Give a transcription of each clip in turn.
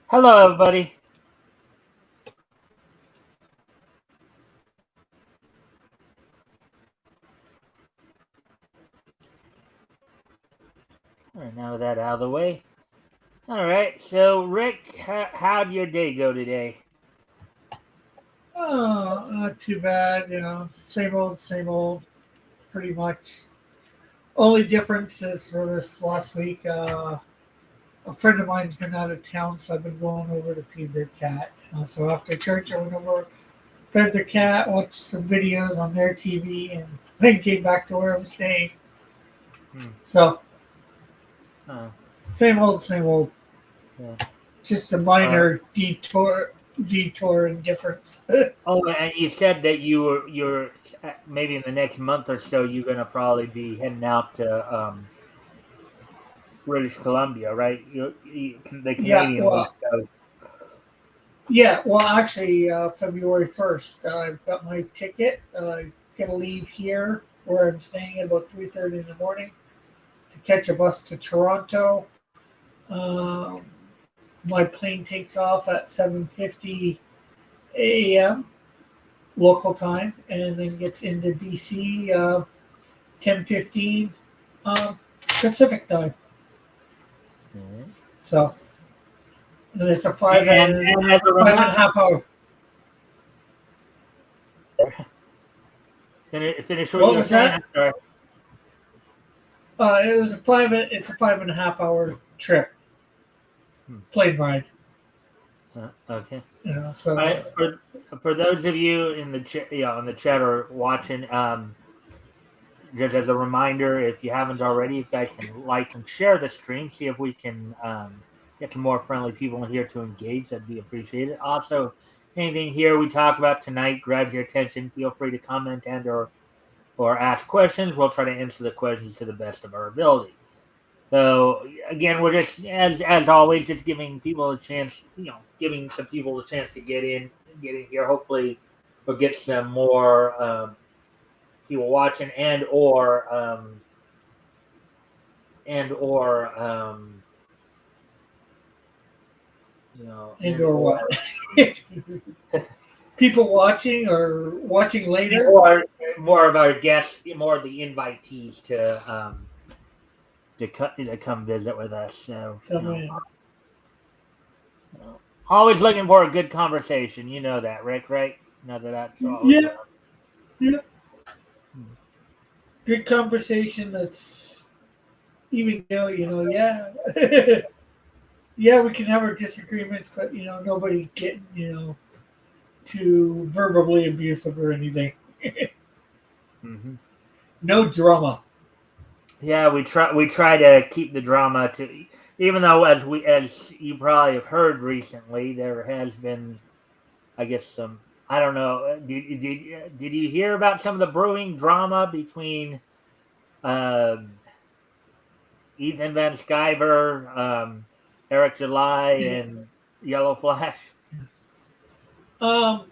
Hello, everybody. All right, now that out of the way. All right, so Rick, how'd your day go today? Oh, not too bad. Same old, pretty much. Only difference is for this last week, a friend of mine's been out of town, so I've been going over to feed their cat. So after church, I went over, fed their cat, watched some videos on their TV, and then came back to where I'm staying. Hmm. So Uh, same old. yeah. Just a Uh, minor detour and difference. oh, and you said that you're maybe in the next month or so you're gonna probably be heading out to British Columbia, right? The Yeah, Canadian West well, Coast. actually, February 1st, I've got my ticket. Gonna leave here where I'm staying at about 3:30 in the morning to catch a bus to Toronto. Um, my plane takes off at 7:50 a.m. local time, and then gets into BC 10:15 Pacific time. Mhm. So, and it's a And as a five and reminder, a half hour. finish what What you were was saying. that? I'm sorry. It's a 5.5 hour trip, Hmm. plane ride. Okay. All So right. For those of you in the chat, on the chat or watching, just as a reminder, if you haven't already, you guys can like and share the stream. See if we can get some more friendly people in here to engage. That'd be appreciated. Also, anything here we talk about tonight grabs your attention, feel free to comment and or ask questions. We'll try to answer the questions to the best of our ability. So again, we're just as always, just giving people a chance. Giving some people a chance to get in here. Hopefully, we'll get some more people watching and or and or what? People watching or watching and later. or more of our guests, more of the invitees to come visit with us. So Come in. always looking for a good conversation. You know that, Rick, right? Know that that's always Yeah, yeah. hmm. Good conversation. That's even kill. Yeah, yeah. We can have our disagreements, but nobody getting too verbally abusive or anything. Mm-hmm. No drama. Yeah, we try to keep the drama to, even though as you probably have heard recently, there has been, I guess, some, I don't know, did you hear about some of the brewing drama between um, Ethan Van Sciver, Eric July, Yeah. and Yellow Flash? Um,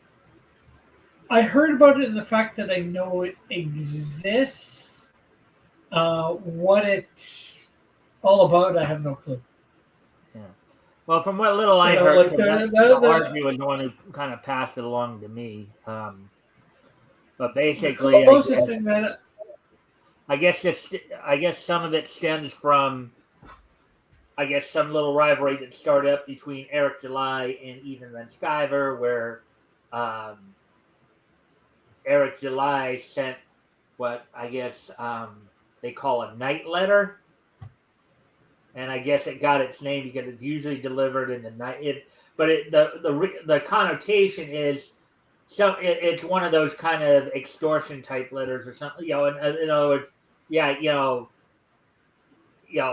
I heard about it in the fact that I know it exists. What it's all about, I have no clue. Yeah. Well, from what little I heard, Like because RJ was the one who kind of passed it along to me. But the basically, closest thing that I guess just I guess some of it stems from, I guess, some little rivalry that started up between Eric July and Ethan Van Sciver, where um, Eric July sent what I guess they call a night letter, and I guess it got its name because it's usually delivered in the night. The connotation is, it's one of those kind of extortion type letters or something. And it's, yeah,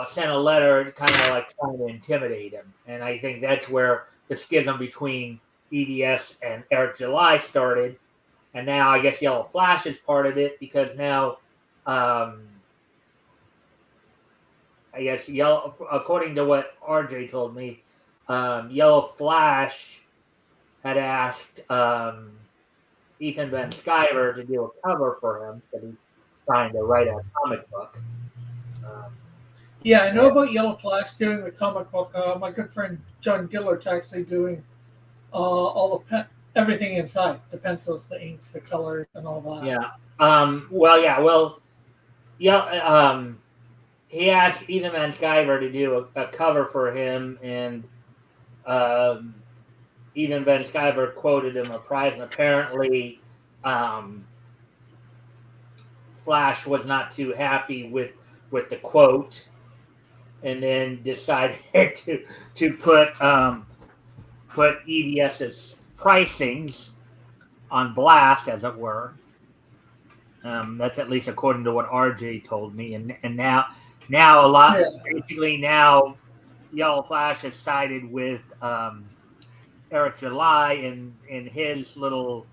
sent a letter kind of like trying to intimidate him. And I think that's where the schism between EVS and Eric July started. And now I guess Yellow Flash is part of it because now, I guess according to what RJ told me, Yellow Flash had asked Ethan Van Sciver to do a cover for him because he's trying to write a comic book. Um, Yeah, I know about Yellow Flash doing the comic book. My good friend John Diller's actually doing all the everything inside, the pencils, the inks, the colors, and all that. Yeah. Well, yeah. Well, yeah. He asked Ethan Van Sciver to do a cover for him, and um, Ethan Van Sciver quoted him a prize, and apparently, um, Flash was not too happy with the quote, and then decided to put EVS's pricings on blast, as it were. That's at least according to what RJ told me, and now a lot Yeah. basically now Yellow Flash has sided with Eric July in his little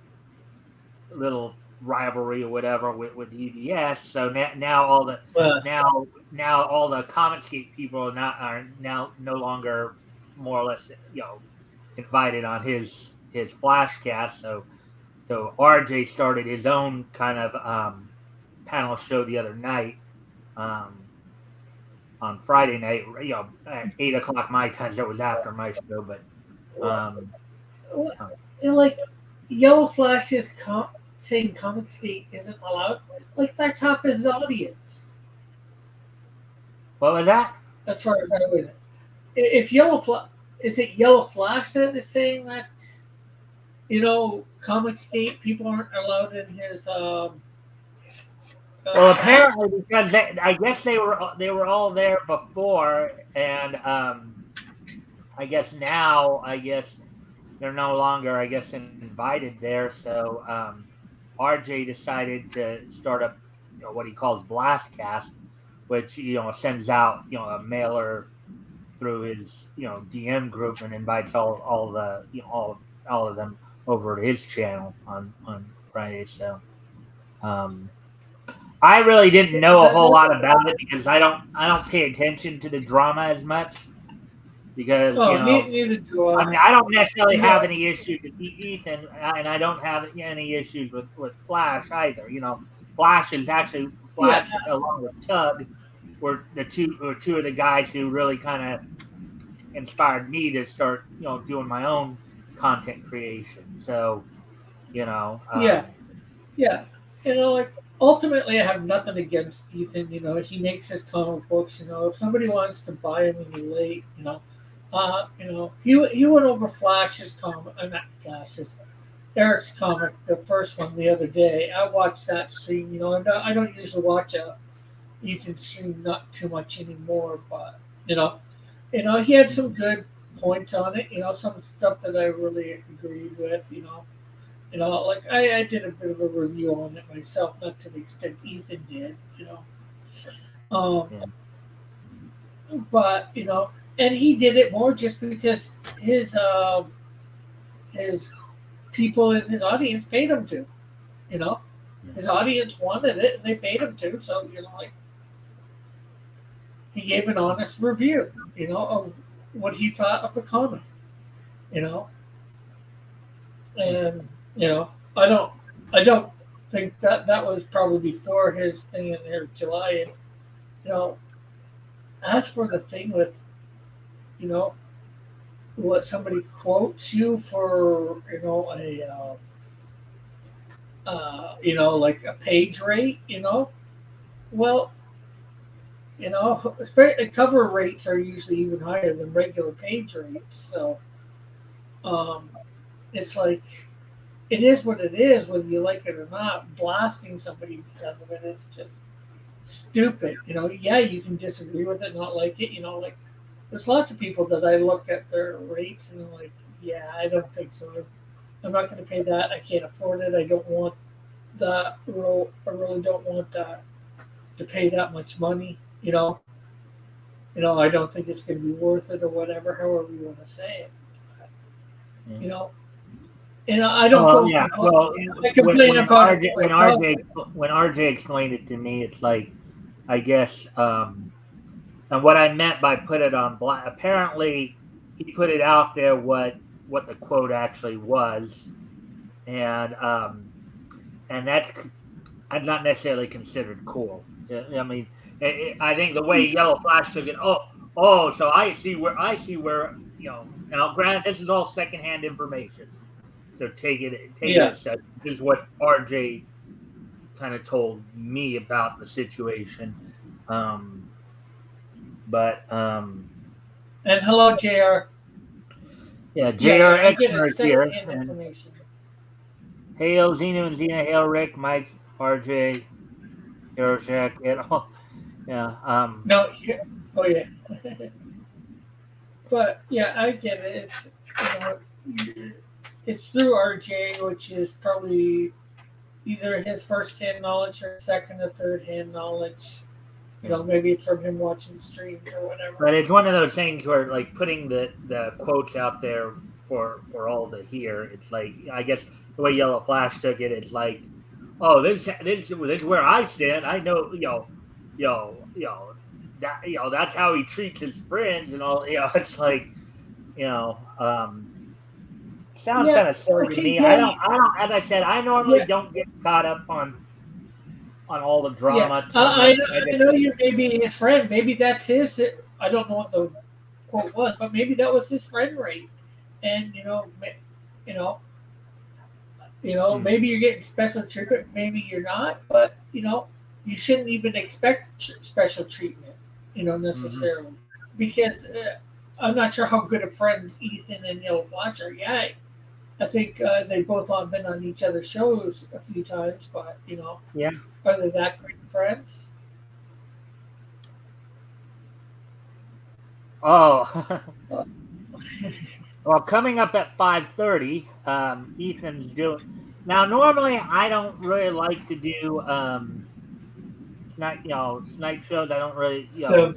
rivalry or whatever with EDS. So now all the Uh, now all the Comicsgate people are now no longer more or less invited on his Flashcast. So RJ started his own kind of panel show the other night, um, on Friday night, at 8 o'clock my time. So it was after my show, but um, uh, and like Yellow Flash is saying Comicsgate isn't allowed. Like that's half his audience, what was that? as far as I would. If Yellow Flash, is it Yellow Flash that is saying that Comicsgate people aren't allowed in his Well, chat? apparently because I guess they were all there before, and I guess now they're no longer invited there. So RJ decided to start up what he calls Blastcast, which sends out a mailer through his DM group and invites all the all of them over to his channel on Friday. So um, I really didn't know a whole lot That's about it because I don't pay attention to the drama as much because oh, neither do I I. mean I don't necessarily You have know, any issues with Ethan, and I don't have any issues with Flash either. Flash is actually yeah, Flash along with Tug were two of the guys who really kind of inspired me to start doing my own content creation. So you know yeah, um, yeah. Like ultimately, I have nothing against Ethan. He makes his comic books. If somebody wants to buy him and you're late, he went over Flash's comic, not Flash's, Eric's comic, the first one the other day. I watched that stream. I don't usually watch Ethan stream not too much anymore, but he had some good points on it. Some stuff that I really agreed with. Like I did a bit of a review on it myself, not to the extent Ethan did. Um, yeah. but and he did it more just because his people in his audience paid him to. You know, his audience wanted it, and they paid him to. So like he gave an honest review. Of what he thought of the comic. You know, and I don't think that was probably before his thing in there July. And you know, as for the thing with you know what somebody quotes you for like a page rate, well, cover rates are usually even higher than regular page rates. So um, it's like it is what it is, whether you like it or not. Blasting somebody because of it is just stupid. Yeah, you can disagree with it, not like it. Like there's lots of people that I look at their rates and I'm like, yeah, I don't think so. I'm not going to pay that. I can't afford it. I don't want that. I really don't want that to pay that much money. I don't think it's going to be worth it or whatever. However you want to say it. Yeah. You know, and I don't Well, go. yeah. Well, I complain about it myself. When RJ explained it to me, it's like I guess, and what I meant by put it on black. Apparently, he put it out there what the quote actually was, and that's I'd not necessarily considered cool. I mean, I think the way Yellow Flash took it. Oh, so I see where Now, granted, this is all secondhand information, so take it Yeah. as such. This is what RJ kind of told me about the situation. Um, but And hello, Jr. yeah, Yeah, JR I get Exner it. is here, Secondhand and information. hail Zeno and Xena, hail Rick, Mike, RJ, Hiroshak, and all. Yeah. No, oh yeah. But yeah, I get it. It's through RJ, which is probably either his first-hand knowledge or second or third-hand knowledge. Maybe it's from him watching streams or whatever. But it's one of those things where, like, putting the quotes out there for all to hear. It's like, I guess the way Yellow Flash took it, it's like, oh, this is where I stand. I know, that's how he treats his friends and all. It's like, sounds kind Yeah. of silly to Okay. me. Yeah. I don't. As I said, I normally Yeah. don't get caught up on all the Yeah. drama too much. I know you may be his friend. Maybe that's his. I don't know what the quote was, but maybe that was his friend rate. And you know, maybe you're getting special treatment, maybe you're not, but you shouldn't even expect special treatment, necessarily, because I'm not sure how good of friends Ethan and Yellow Flash are. Yeah, I think they both have been on each other's shows a few times, but Yeah. are they that great friends? Oh. Well, coming up at 5:30, Ethan's doing. Now, normally I don't really like to do snipe shows. I don't really, So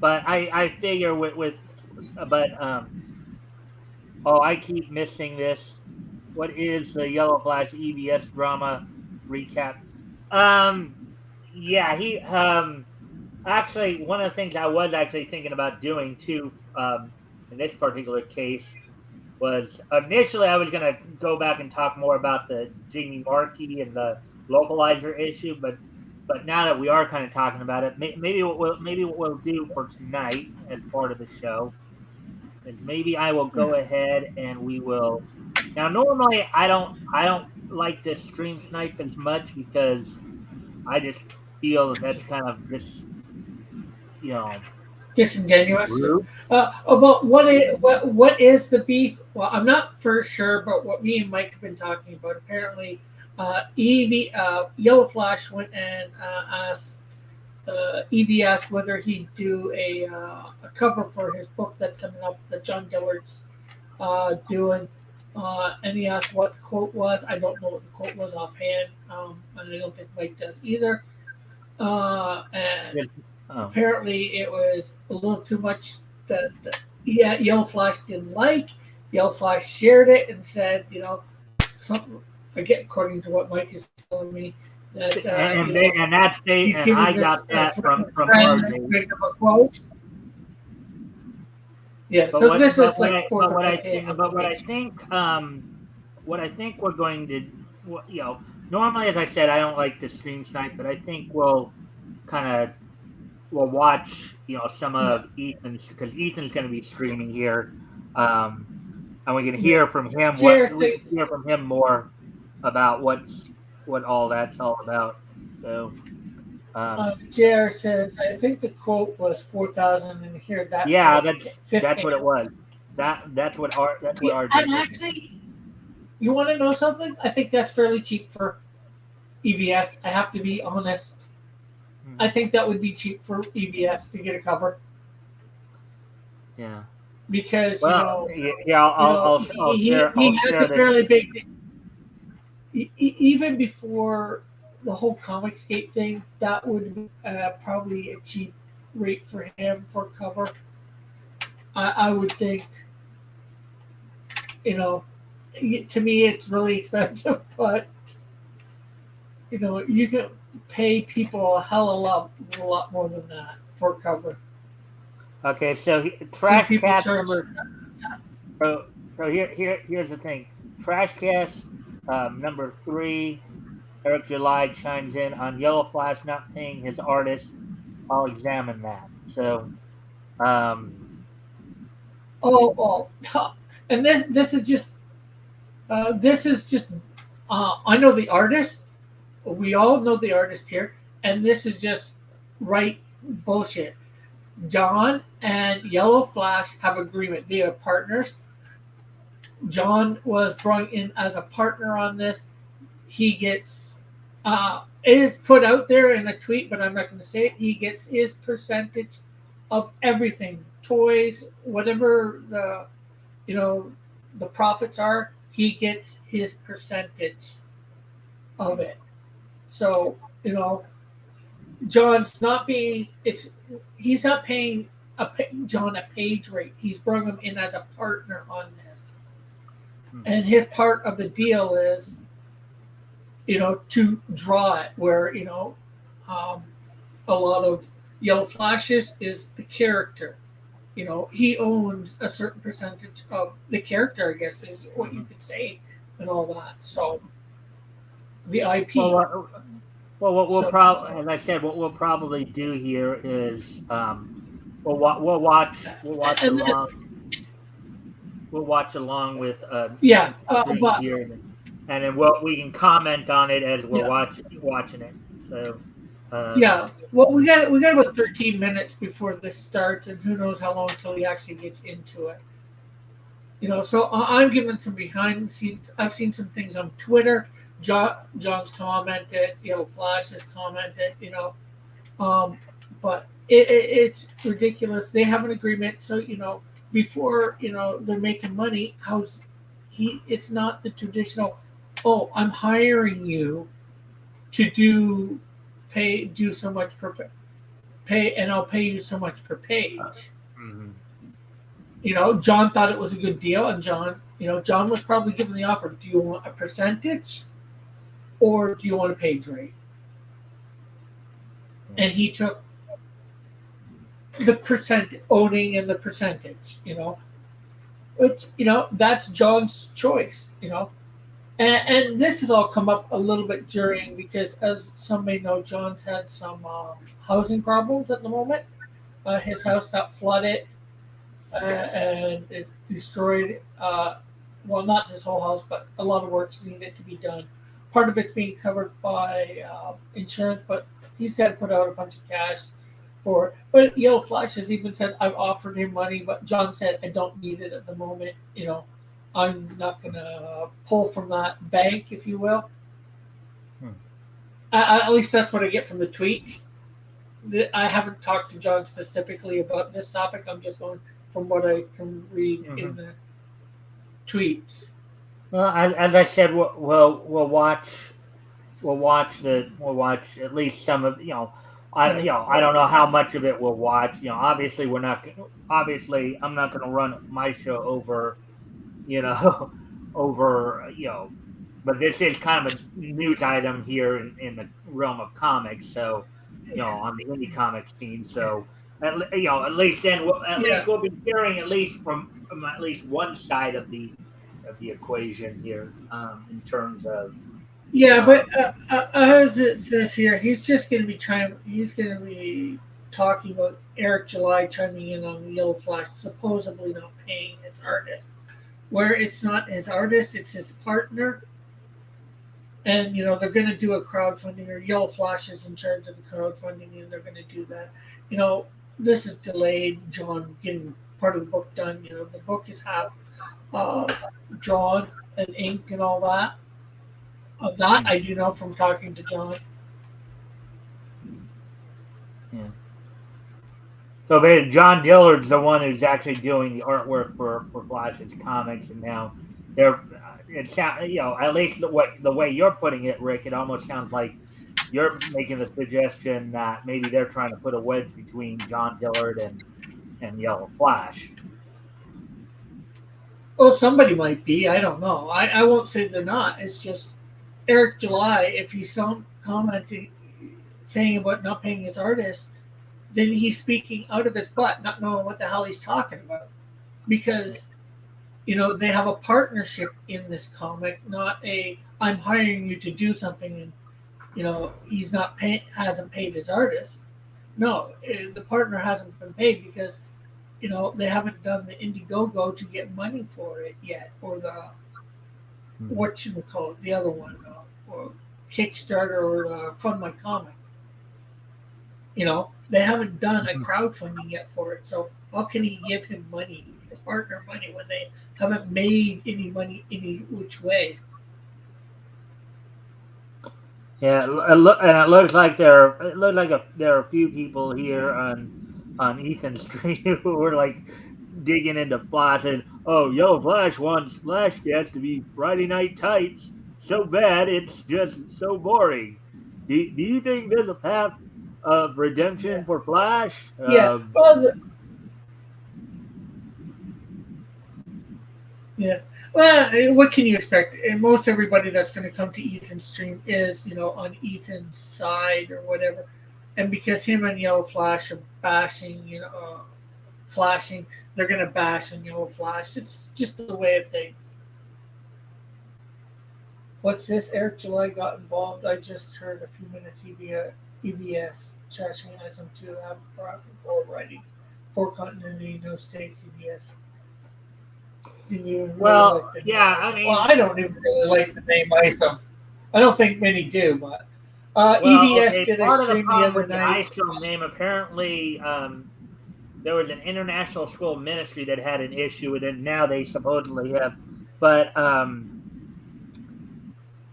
but I figure but I keep missing this. What is the Yellow Flash EBS drama recap? Um, yeah, he actually, one of the things I was actually thinking about doing too, in this particular case, was initially I was going to go back and talk more about the Jamie Markey and the localizer issue, but now that we are kind of talking about it, maybe what we'll do for tonight as part of the show is maybe I will go ahead and we will. Now, normally I don't like to stream snipe as much because I just feel that that's kind of just disingenuous. rude. About what is the beef? Well, I'm not for sure, but what me and Mike have been talking about. Apparently, Evie Yellow Flash went and asked Evie asked whether he'd do a cover for his book that's coming up that John Dillard's doing. And he asked what the quote was. I don't know what the quote was offhand, and I don't think Mike does either. And apparently, it was a little too much that Yellow Flash didn't like. Yellow Flash shared it and said, something. Again, according to what Mike is telling me, that and that's I got that from RJ. A quote. Yeah, but so what, this but is what like I, but what I think, but what I think we're going to, normally, as I said, I don't like to stream snipe, but I think we'll watch, some of Ethan's, because Ethan's going to be streaming here, and we can hear from him hear from him more about what all that's all about. So. JR says, I think the quote was 4,000, and here that. Yeah, that's what it was. That's what RJ. And actually, you want to know something? I think that's fairly cheap for EBS. I have to be honest. I think that would be cheap for EBS to get a cover. Yeah. Because I'll share. He has a fairly big. Even before the whole Comicsgate thing, that would be probably a cheap rate for him for cover. I would think. To me, it's really expensive, but you can pay people a hell of a lot more than that for cover. Okay, so Trash Cast number. So here's the thing. Trash Cast number 3 Eric July chimes in on Yellow Flash not paying his artist. I'll examine that. So, um, Oh, and this is just I know the artist. We all know the artist here, and this is just right bullshit. John and Yellow Flash have agreement. They are partners. John was brought in as a partner on this. He gets it is put out there in a tweet, but I'm not going to say it. He gets his percentage of everything, toys, whatever the profits are. He gets his percentage of it. So John's not being it's he's not paying John a page rate. He's brought him in as a partner on this, and his part of the deal is to draw it where a lot of Yellow Flashes is the character. He owns a certain percentage of the character, I guess is what you could say, and all that. So the IP. Well, what we'll probably, as I said, what we'll probably do here is we'll watch along with but here, and then we can comment on it as we're watching it. So well, we got about 13 minutes before this starts, and who knows how long until he actually gets into it. So I'm giving some behind the scenes. I've seen some things on Twitter. John's commented, Flash has commented, but it's ridiculous. They have an agreement, so before they're making money. It's not the traditional. Oh, I'm hiring you to do so much per pay, and I'll pay you so much per page. John thought it was a good deal, and John was probably given the offer. Do you want a percentage? Or do you want a page rate? And he took the owning and the percentage, which, that's John's choice, and this has all come up a little bit during, because as some may know, John's had some housing problems at the moment. His house got flooded and it destroyed, well, not his whole house, but a lot of works needed to be done. Part of it's being covered by insurance, but he's got to put out a bunch of cash for it. But Yellow Flash has even said, I've offered him money, but John said, I don't need it at the moment. I'm not going to pull from that bank, if you will. At least that's what I get from the tweets. I haven't talked to John specifically about this topic. I'm just going from what I can read in the tweets. Well, as I said, we'll watch at least some of I don't know how much of it we'll watch. Obviously I'm not going to run my show over but this is kind of a news item here in the realm of comics. So on the indie comics scene. So at least then we'll be hearing at least from at least one side of the equation here in terms of but as it says here, he's going to be talking about Eric July chiming in on the Yellow Flash supposedly not paying his artist, where it's not his artist, it's his partner. And they're going to do a crowdfunding, or Yellow Flash is in charge of the crowdfunding, and they're going to do that. This is delayed John getting part of the book done. The book is half drawn and inked and all that. That I do know from talking to John. Yeah. So John Dillard's the one who's actually doing the artwork for Flash's comics, and now it's at least the way you're putting it, Rick, it almost sounds like you're making the suggestion that maybe they're trying to put a wedge between John Dillard and Yellow Flash. Well, somebody might be. I don't know. I won't say they're not. It's just Eric July, if he's commenting, saying about not paying his artist, then he's speaking out of his butt, not knowing what the hell he's talking about. Because, they have a partnership in this comic, not I'm hiring you to do something, and he's not hasn't paid his artist. No, the partner hasn't been paid because they haven't done the Indiegogo to get money for it yet, or the what you would call it, the other one, or Kickstarter or the Fund My Comic. They haven't done a crowdfunding yet for it. So how can he give him money, his partner money, when they haven't made any money any which way? Yeah, it looks like there are a few people here on Ethan's stream who were like digging into Flash and yo, Flash wants Flash Cats to be Friday Night Tights so bad it's just so boring. Do you think there's a path of redemption Yeah. for Flash? Yeah. Well, yeah. Well, what can you expect? And most everybody that's going to come to Ethan's stream is, on Ethan's side or whatever. And because him and Yellow Flash are bashing, flashing, they're going to bash on Yellow Flash. It's just the way of things. What's this? Eric July got involved. I just heard a few minutes EVS trashing ISM 2 for writing. Poor continuity, no stakes, EVS. Well, yeah, I mean, well, I don't even really like the name ISOM. I don't think many do, but EVS did a stream the other night. The ISOM name, apparently, there was an international school ministry that had an issue with it. Now they supposedly have, but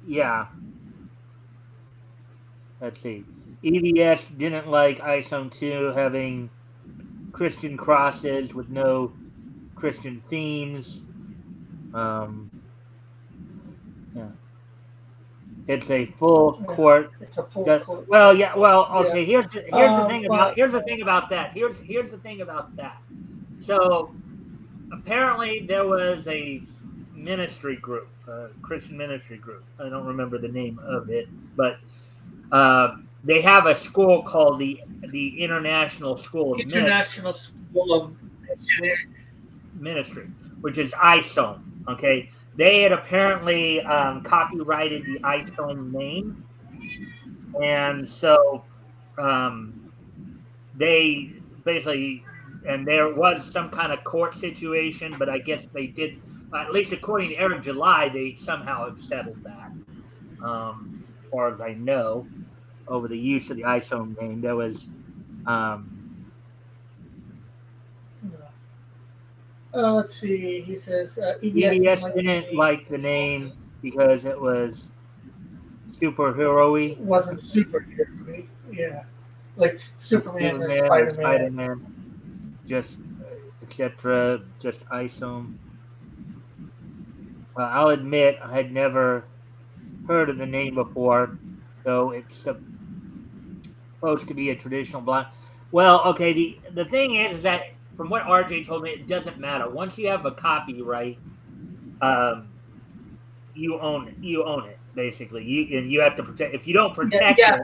yeah. Let's see. EVS didn't like ISOM 2 having Christian crosses with no Christian themes. Yeah. It's a full court. It's a full court. Well, yeah. Well, okay. Yeah. Here's the thing about that. Here's the thing about that. So apparently there was a ministry group, Christian ministry group. I don't remember the name of it, but they have a school called the International School of Ministry, which is ISOM. Okay, they had apparently copyrighted the ISOM name, and so they basically, and there was some kind of court situation, but I guess they did, at least according to Eric July, they somehow have settled that. As far as I know, over the use of the ISOM name, there was. Let's see. He says EVS didn't like the name because it was superhero-y. Wasn't superhero-y. Yeah, like Superman or Spider-Man. Just etc. Just ISOM. I'll admit I had never heard of the name before, though it's supposed to be a traditional black. Well, okay. The thing is that from what RJ told me, it doesn't matter. Once you have a copyright, you own it. You own it basically. You have to protect. If you don't protect it,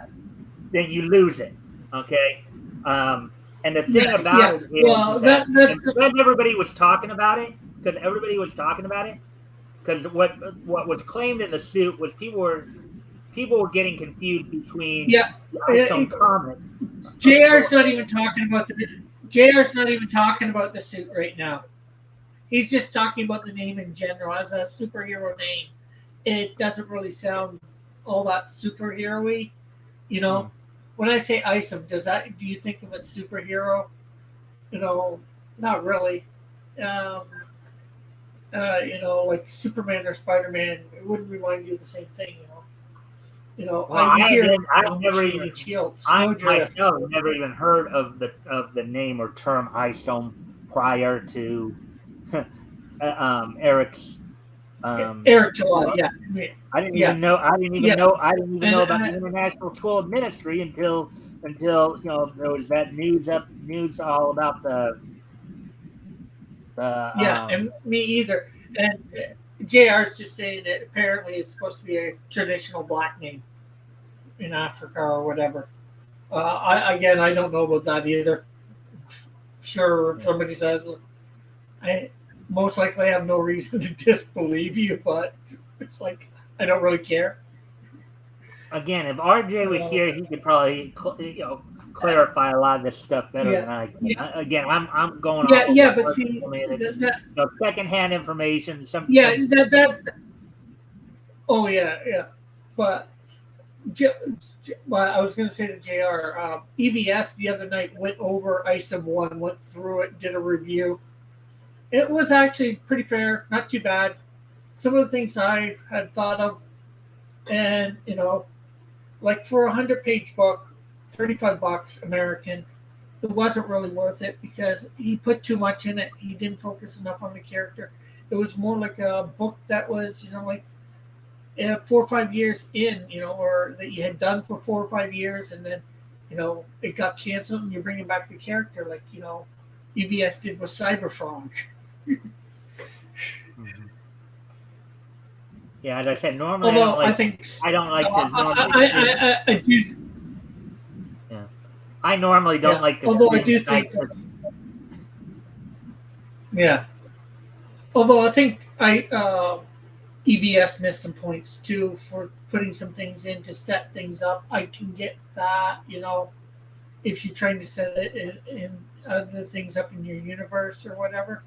then you lose it. Okay. And the thing about it is because everybody was talking about it. Because what was claimed in the suit was people were getting confused between the comic. JR's not even talking about the suit right now. He's just talking about the name in general as a superhero name. It doesn't really sound all that superhero-y, When I say ISOM, do you think of a superhero? Not really. Like Superman or Spider-Man, it wouldn't remind you of the same thing, I've never even heard of the name or term ISOM prior to Eric's. Eric July, yeah. I didn't even know about the International School of Ministry until there was that news all about the. And me either. And JR's just saying that apparently it's supposed to be a traditional black name in Africa or whatever. I don't know about that either. Sure, if somebody says, I most likely have no reason to disbelieve you, but it's like I don't really care. again, if RJ was here, he could probably clarify a lot of this stuff better than yeah, I can. yeah, Again, I'm going off yeah, of yeah. what But Mark see, told me, and it's that secondhand information. yeah, Some that. Oh yeah, yeah. But well, I was going to say to Jr. EVS the other night went over ISOM 1, went through it, did a review. It was actually pretty fair, not too bad. Some of the things I had thought of, and like for a 100-page book, $35 American, it wasn't really worth it because he put too much in it. He didn't focus enough on the character. It was more like a book that was, like 4 or 5 years in, or that you had done for 4 or 5 years, and then, it got canceled, and you're bringing back the character, like EVS did with Cyberfrog. Mhm. Yeah, as I said, normally Although I don't like to normally stream. I do, Yeah, I normally don't yeah. like to Although I stream do snipe. think, yeah. Although I think EVS missed some points too for putting some things in to set things up. I can get that, if you're trying to set it in other things up in your universe or whatever.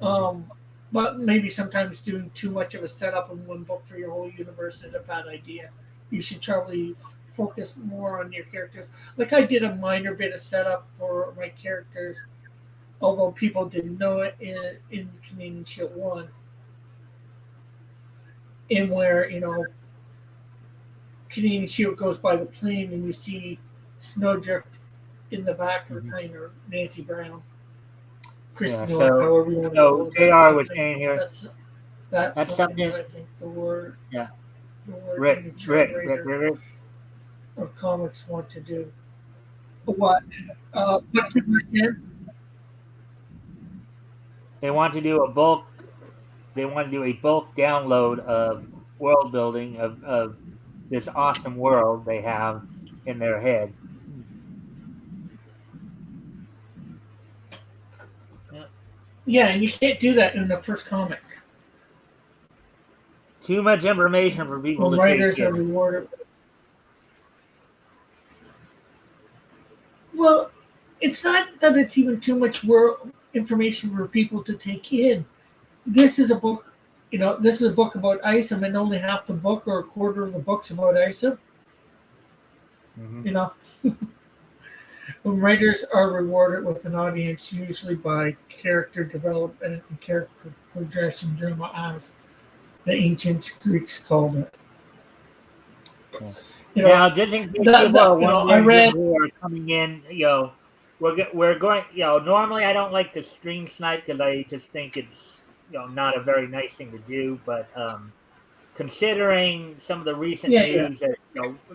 Mhm. Um, but maybe sometimes doing too much of a setup in one book for your whole universe is a bad idea. You should probably focus more on your characters. Like I did a minor bit of setup for my characters, although people didn't know it in Canadian Shield 1, in where, Canadian Shield goes by the plane and you see Snowdrift in the back of the Mhm. plane, or Nancy Brown, Yeah, Christy North, however you want to call it. That's JR was something. saying here That's that's something that something. I think Yeah, the word Rick, in the Rick, Rick, translator Rick, Rick. of comics want to do. What? Put too much in? They want to do a bulk. They want to do a bulk download of world building of this awesome world they have in their head. Yeah. Yeah, and you can't do that in the first comic. Too much information for people When to take writers are in. rewarded. Well, it's not that it's even too much world information for people to take in. This is a book. This is a book about ISOM, and only half the book or a quarter of the book's about ISOM. Hmm. You know, when writers are rewarded with an audience, usually by character development and character progression drama, as the ancient Greeks called it. Yeah. You know, Now, just in case people are I wondering read. who are coming in, we're going. Normally I don't like to stream snipe because I just think it's not a very nice thing to do. But considering some of the recent Yeah, yeah. news that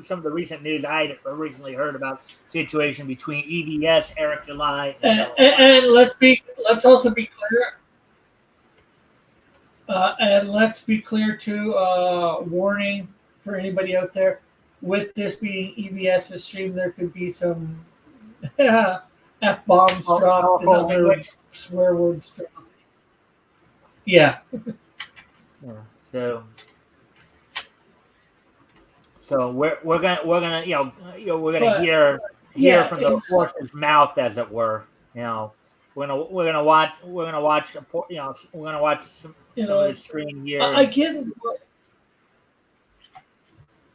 some of the recent news I recently heard about situation between EVS, Eric July, and And let's also be clear. And let's be clear too. Warning for anybody out there: with this being EVS's stream, there could be some f bombs dropped and powerful other language. swear words dropped. Yeah, Yeah. So we're gonna but hear yeah, from the horse's mouth, as it were. We're gonna watch we're gonna watch some of the stream here. I get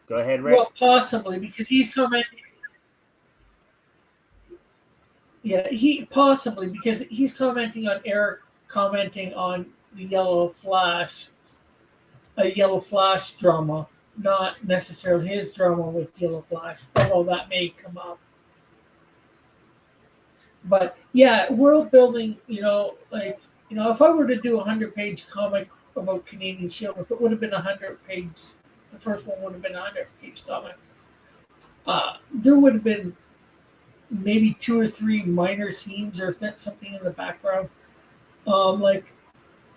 Go ahead, Rick. well possibly because he's commenting. Yeah, he possibly because he's commenting on Eric commenting on the Yellow Flash drama, not necessarily his drama with Yellow Flash, although that may come up. But yeah, world building, if I were to do a 100-page comic about Canadian Shield, if it would have been 100 page, the first one would have been a 100-page comic. There would have been maybe 2 or 3 minor scenes or something in the background.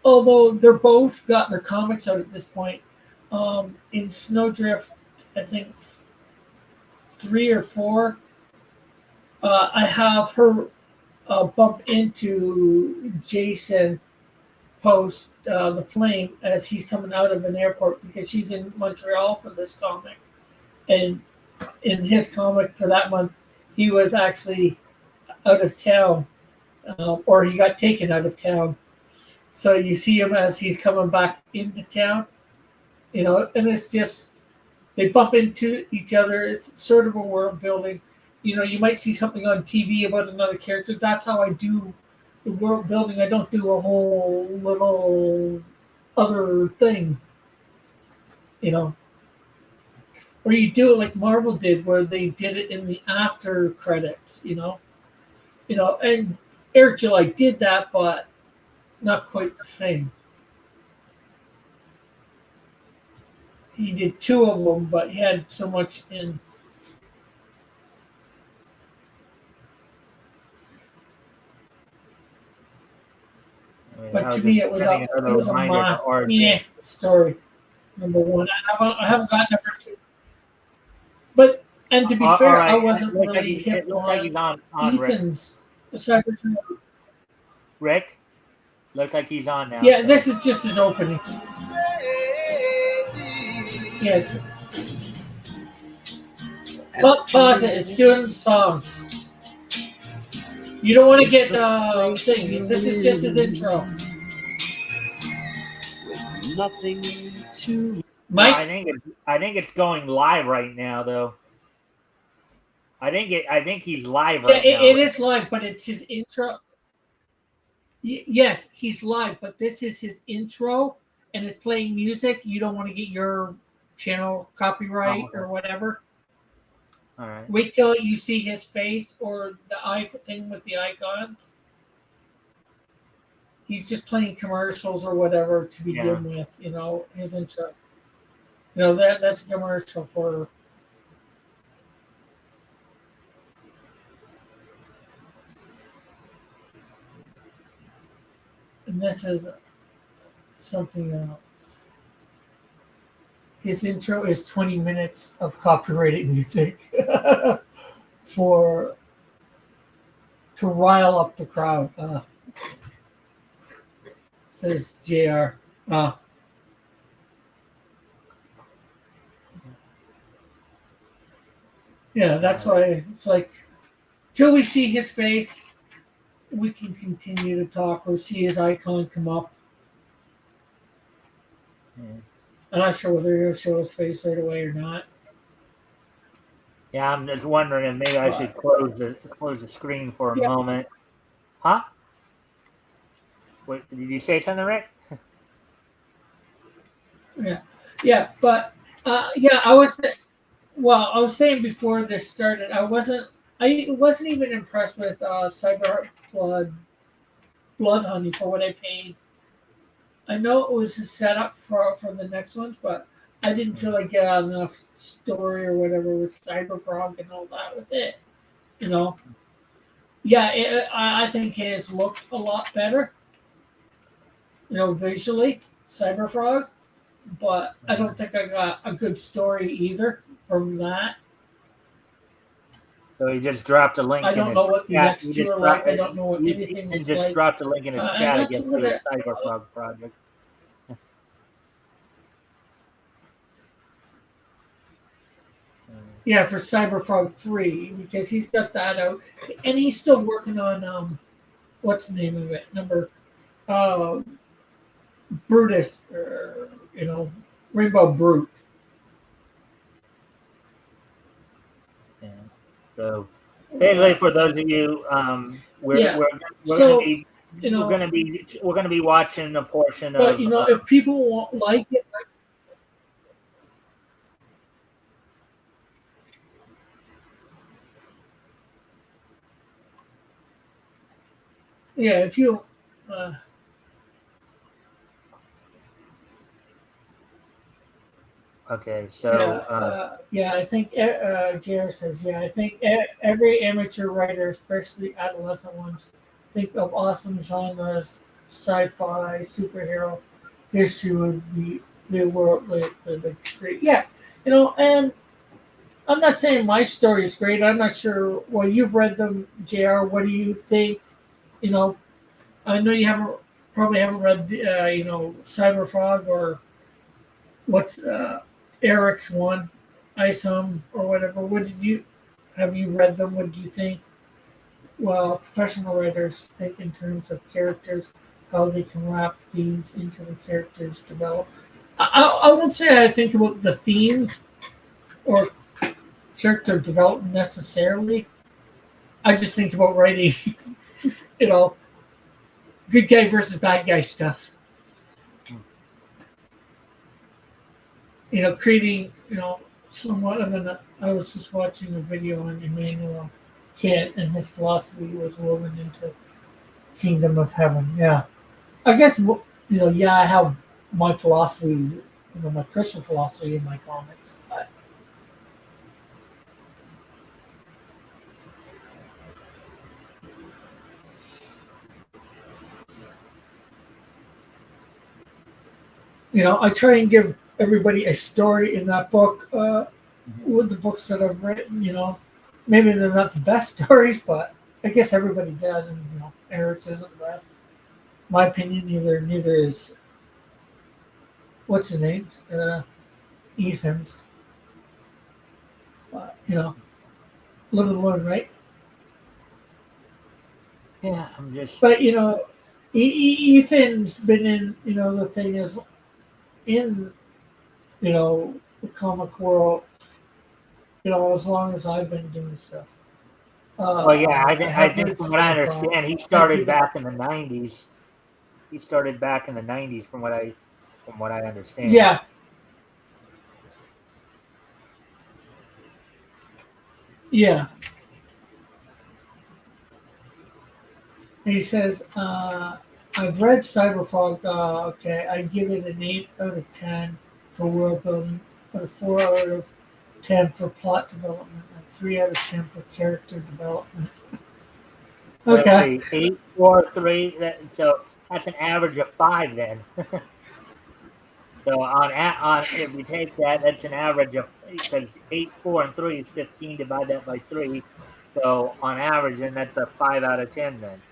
Although they're both got their comics out at this point. In Snowdrift, I think 3 or 4. I have her bump into Jason post the Flame as he's coming out of an airport because she's in Montreal for this comic, and in his comic for that month, he was actually out of town, or he got taken out of town. So you see him as he's coming back into town, and it's just they bump into each other. It's sort of a world building. You might see something on TV about another character. That's how I do the world building. I don't do a whole little other thing, you know. Or you do it like Marvel did, where they did it in the after credits, And Eric July did that, but not quite the same. He did two of them, but he had so much in. But to me, it was a story. Number one, I haven't got number two. But and to be fair, right. I wasn't really hip on Ethan's Cybertron. Rick, looks like he's on now. Yeah, so. This is just his opening. Yeah, pause it. It's doing the song. You don't want to get the thing. This is just his intro. Nothing to. Mike, I think it's going live right now, though. I think he's live right now. It is live, but it's his intro. Yes, he's live, but this is his intro, and it's playing music. You don't want to get your channel copyright or whatever. All right. Wait till you see his face or the thing with the icons. He's just playing commercials or whatever to begin with. His intro. That's a commercial for. And this is something else. His intro is 20 minutes of copyrighted music to rile up the crowd. Says JR. Yeah, that's why it's like, till we see his face, we can continue to talk or see his icon come up. Yeah. I'm not sure whether he'll show his face right away or not. Yeah, I'm just wondering if maybe I should close the screen for a moment. Huh? Wait, did you say something, Rick? Yeah, but I was saying before this started, I wasn't even impressed with Cyber Blood Honey for what I paid. I know it was a setup for the next ones, but I didn't feel like I got enough story or whatever with Cyberfrog and all that with it. Yeah, I think his looked a lot better. Visually, Cyberfrog, but I don't think I got a good story either from that. So he just dropped a link. I don't know what the next two are like. I don't know what anything is like. He just dropped a link in his chat again for the Cyberfrog project. Yeah, for Cyberfrog 3, because he's got that out. And he's still working on, what's the name of it? Brutus, Rainbow Brute. Yeah. So, basically, for those of you, we're going to be watching a portion of. But if people won't like it, yeah, if you. Okay, so I think JR says I think every amateur writer, especially adolescent ones, think of awesome genres, sci-fi, superhero, history would be the world the great. Yeah, and I'm not saying my story is great. I'm not sure. Well, you've read them, JR. What do you think? I know you probably haven't read Cyberfrog or what's Eric's one. ISOM or whatever. Have you read them? What do you think? Well, professional writers think in terms of characters, how they can wrap themes into the characters develop. I won't say I think about the themes or character development necessarily. I just think about writing, you know, good guy versus bad guy stuff. Creating, somewhat of an. I was just watching a video on Immanuel Kant, and his philosophy was woven into Kingdom of Heaven. Yeah, I guess yeah, I have my philosophy, my Christian philosophy in my comics. But I try and give everybody a story in that book. With the books that I've written, maybe they're not the best stories, but I guess everybody does, and Eric's isn't the best. My opinion, neither is what's his name, Ethan's. Live and learn, right? Yeah, I'm just. But Ethan's been in. The thing is, in the comic world, as long as I've been doing stuff. Well, yeah, I have think read from what I stuff, understand, he started back in the '90s. He started back in the '90s, from what I understand. Yeah. Yeah. And he says, I've read Cyberpunk. Okay, I give it an 8 out of 10 for world building, but a 4 out of 10 for plot development, and 3 out of 10 for character development. Okay. Let's see, 8, 4, 3. So that's an average of 5 then. So on if we take that, that's an average of, because 8, 4, and 3 is 15. Divide that by 3. So on average, then that's a 5 out of 10 then.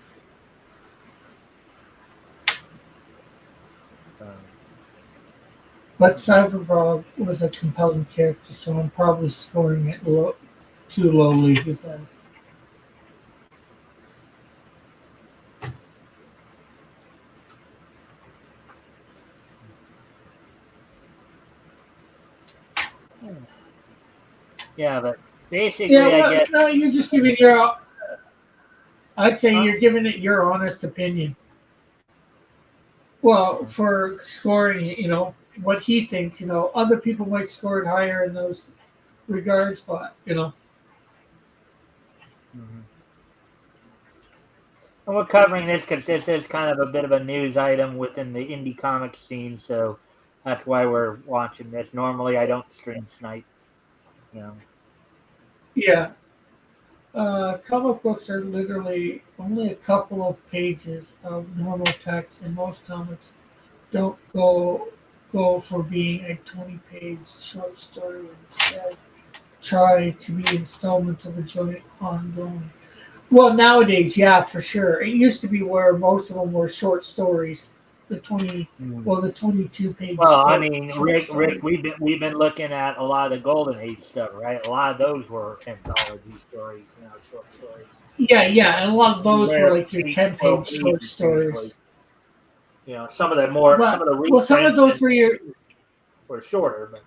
But Cyberpunk was a compelling character, so I'm probably scoring it too lowly, he says. Yeah, but basically, I guess. No, you're just giving your. I'd say you're giving it your honest opinion. Well, for scoring, what he thinks. Other people might score it higher in those regards, but Mm-hmm. And we're covering this because this is kind of a bit of a news item within the indie comic scene, so that's why we're watching this. Normally, I don't stream Snipe, Yeah. Comic books are literally only a couple of pages of normal text, and most comics don't go for being a 20-page short story. Instead, try to be installments of a joint ongoing. Well, nowadays, yeah, for sure. It used to be where most of them were short stories. The 22-page. Well, I mean, Rick, we've been looking at a lot of the Golden Age stuff, right? A lot of those were anthology stories, short stories. Yeah, and a lot of those were like your 10-page short stories. Some of the some of those were shorter, but.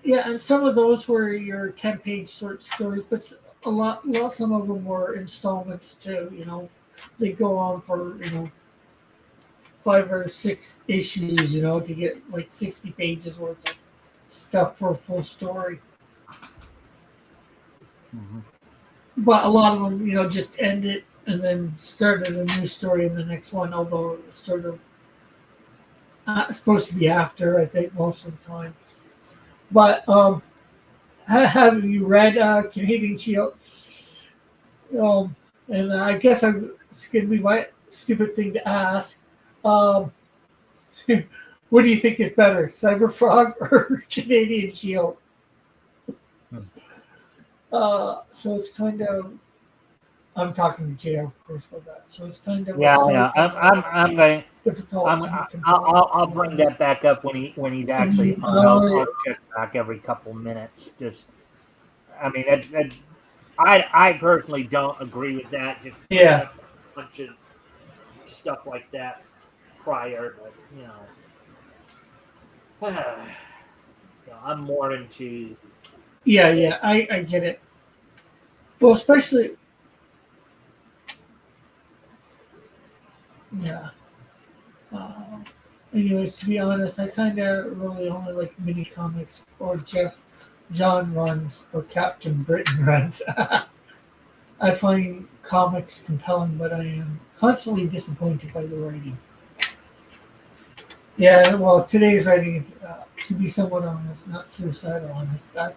Yeah, and some of those were your 10-page short stories, but some of them were installments too. They go on for 5 or 6 issues, to get like 60 pages worth of stuff for a full story. Mm-hmm. But a lot of them, just ended and then started a new story in the next one, although it was sort of supposed to be after, I think, most of the time. But have you read Canadian Shield? And I guess it's going to be my stupid thing to ask. What do you think is better, Cyberfrog or Canadian Shield? So it's kind of I'm talking to Jay, of course, about that. So it's kind of a Yeah, story yeah. kind of difficult to be compelling. I'll bring that back up when he's actually And, on. I'll check back every couple minutes. Just, I mean, that's I personally don't agree with that. Just yeah, a bunch of stuff like that prior, but I'm more into. yeah, I get it. Well, especially, yeah. Uh, anyways, to be honest, I kind of really only like mini comics or John runs or Captain Britain runs. I find comics compelling, but I am constantly disappointed by the writing. Yeah, well, today's writing is, to be somewhat honest, not suicidal honest. I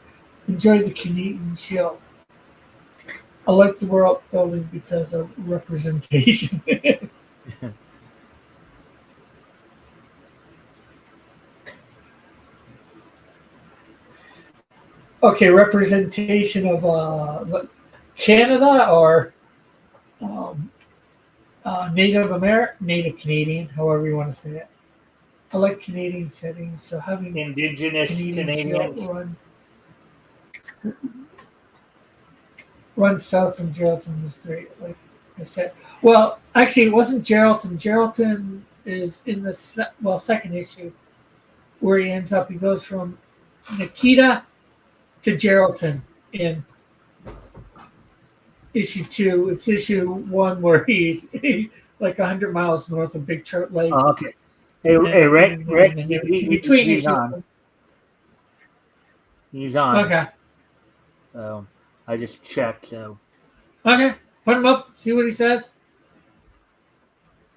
enjoy the Canadian show. I like the world building because of representation. Okay, representation of Canada or um, Native Canadian, however you want to say it. I like Canadian settings, so having Indigenous Canadian show Canadians. run south from Geraldton was great. Like I said, well, actually, it wasn't Geraldton. Geraldton is in the second issue where he ends up. He goes from Nikita to Geraldton in issue 2. It's issue 1 where he's like 100 miles north of Big Trout Lake. Oh, okay. Hey, Rick, Between he's issues. on. He's on. Okay. I just checked. So Okay. Put him up. See what he says.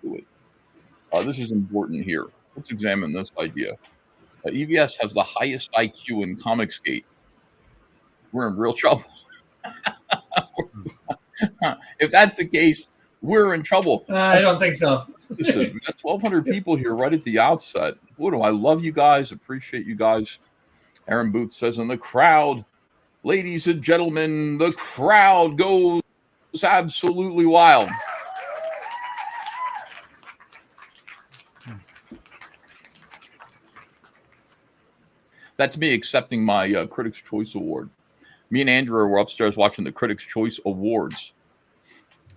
This is important here. Let's examine this idea. EVS has the highest IQ in Comicsgate. We're in real trouble. If that's the case, we're in trouble. I don't think so. Listen, we got 1,200 people here right at the outset. Boy, do I love you guys. Appreciate you guys. Aaron Booth says in the crowd, ladies and gentlemen, the crowd goes absolutely wild. That's me accepting my Critics' Choice Award. Me and Andrew were upstairs watching the Critics' Choice Awards.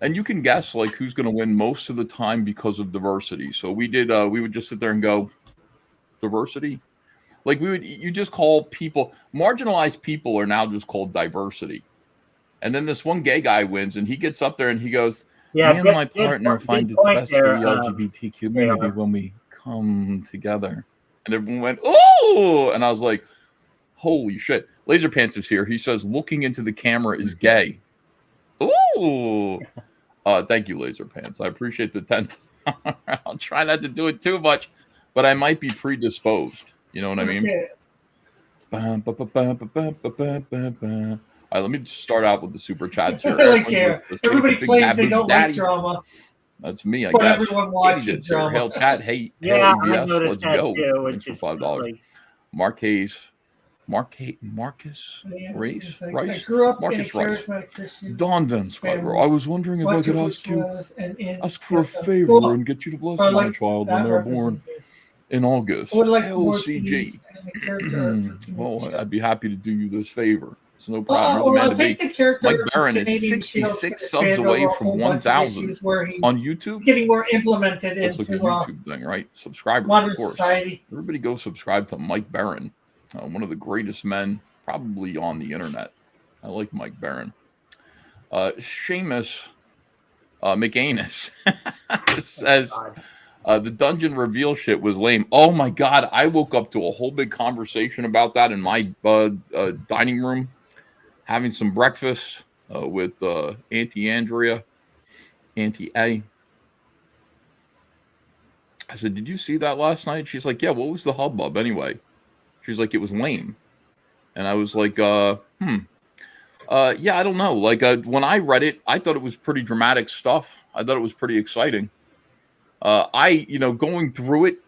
And you can guess like who's going to win most of the time because of diversity. So we would just sit there and go, diversity? Like you just call people, marginalized people are now just called diversity. And then this one gay guy wins and he gets up there and he goes, me and my partner find it's best for the LGBT community when we come together. And everyone went, oh! And I was like, holy shit. Laser Pants is here. He says, looking into the camera is gay. Ooh. Thank you, Laser Pants. I appreciate the 10. I'll try not to do it too much, but I might be predisposed. You know what I mean? Okay. All right, let me just start out with the super chats here. Everybody claims they don't like drama. That's me, I but guess. Everyone watches drama. Hail chat. Hey, yeah, hail EVS. Let's go. Thanks for $5. Mark Hayes. Marcus Rice. I grew up Marcus in a charismatic Christian Don Van Scriber. I was wondering if I could ask for a favor and get you to bless my child when they're born in August. LCG. Well, I'd be happy to do you this favor. It's no problem. Mike Barron is 66 subs away from 1,000 on YouTube. Getting more implemented into a YouTube thing, right? Subscribers, modern of course. Society. Everybody go subscribe to Mike Barron. One of the greatest men probably on the internet. I like Mike Barron. Seamus McAnus says the dungeon reveal shit was lame. Oh my God. I woke up to a whole big conversation about that in my dining room, having some breakfast with Auntie Andrea, Auntie A. I said, did you see that last night? She's like, yeah, what was the hubbub anyway? She's like, it was lame. And I was like, yeah, I don't know. Like, when I read it, I thought it was pretty dramatic stuff. I thought it was pretty exciting. Going through it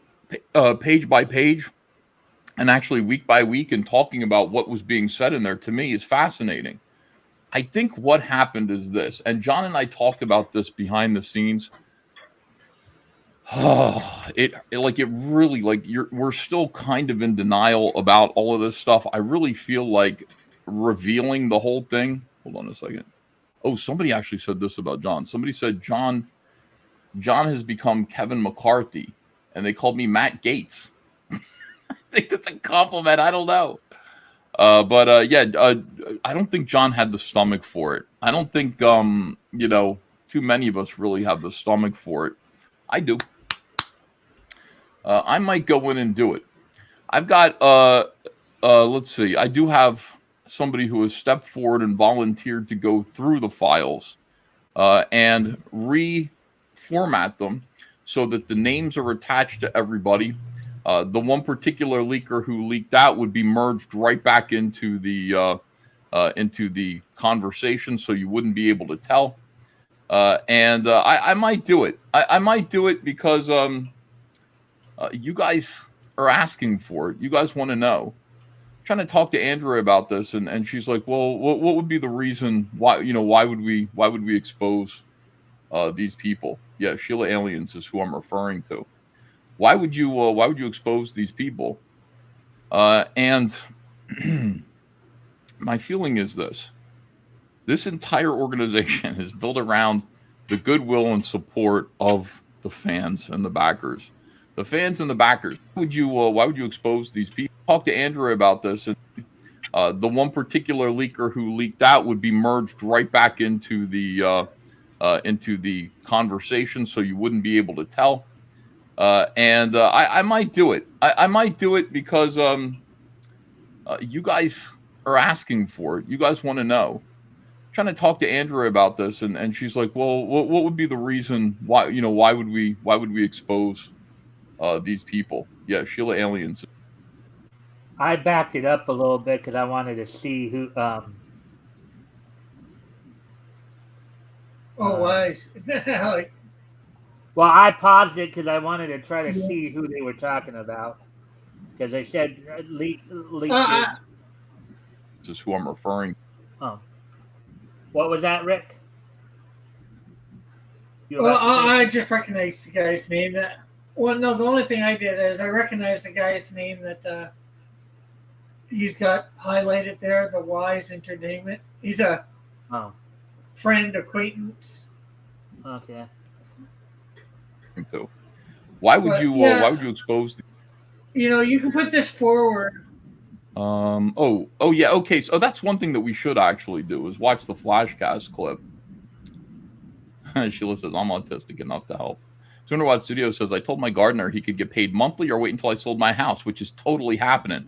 page by page and actually week by week and talking about what was being said in there, to me, is fascinating. I think what happened is this, and John and I talked about this behind the scenes. It really, like, we're still kind of in denial about all of this stuff. I really feel like revealing the whole thing. Hold on a second. Oh, somebody actually said this about John. Somebody said John has become Kevin McCarthy, and they called me Matt Gates. I think that's a compliment. I don't know. I don't think John had the stomach for it. I don't think too many of us really have the stomach for it. I do. I might go in and do it. I've got let's see. I do have somebody who has stepped forward and volunteered to go through the files and reformat them so that the names are attached to everybody. The one particular leaker who leaked out would be merged right back into the conversation, so you wouldn't be able to tell. I might do it. I might do it because you guys are asking for it. You guys want to know. I'm trying to talk to Andrea about this, and she's like, "Well, what would be the reason why? Why would we expose these people?" Yeah, Sheila Aliens is who I'm referring to. Why would you expose these people? And my feeling is this: this entire organization is built around the goodwill and support of the fans and the backers. The fans and the backers. Why would you expose these people? Talk to Andrea about this, and the one particular leaker who leaked out would be merged right back into the conversation, so you wouldn't be able to tell. I might do it. I might do it because you guys are asking for it. You guys want to know. I'm trying to talk to Andrea about this, and she's like, "Well, what would be the reason why? Why would we expose these people?" Yeah, Sheila Aliens. I backed it up a little bit because I wanted to see who. Wise. Like, Well, I paused it because I wanted to try to see who they were talking about. Because they said leak. This is who I'm referring. Oh, what was that, Rick? I just recognized the guy's name. The only thing I did is I recognized the guy's name that he's got highlighted there. The Wise Entertainment. He's a friend, acquaintance. Okay. To. Why would you expose? You can put this forward. Yeah. Okay. So that's one thing that we should actually do is watch the Flashcast clip. Sheila says, "I'm autistic enough to help." 200 Watt Studio says, "I told my gardener he could get paid monthly or wait until I sold my house," which is totally happening.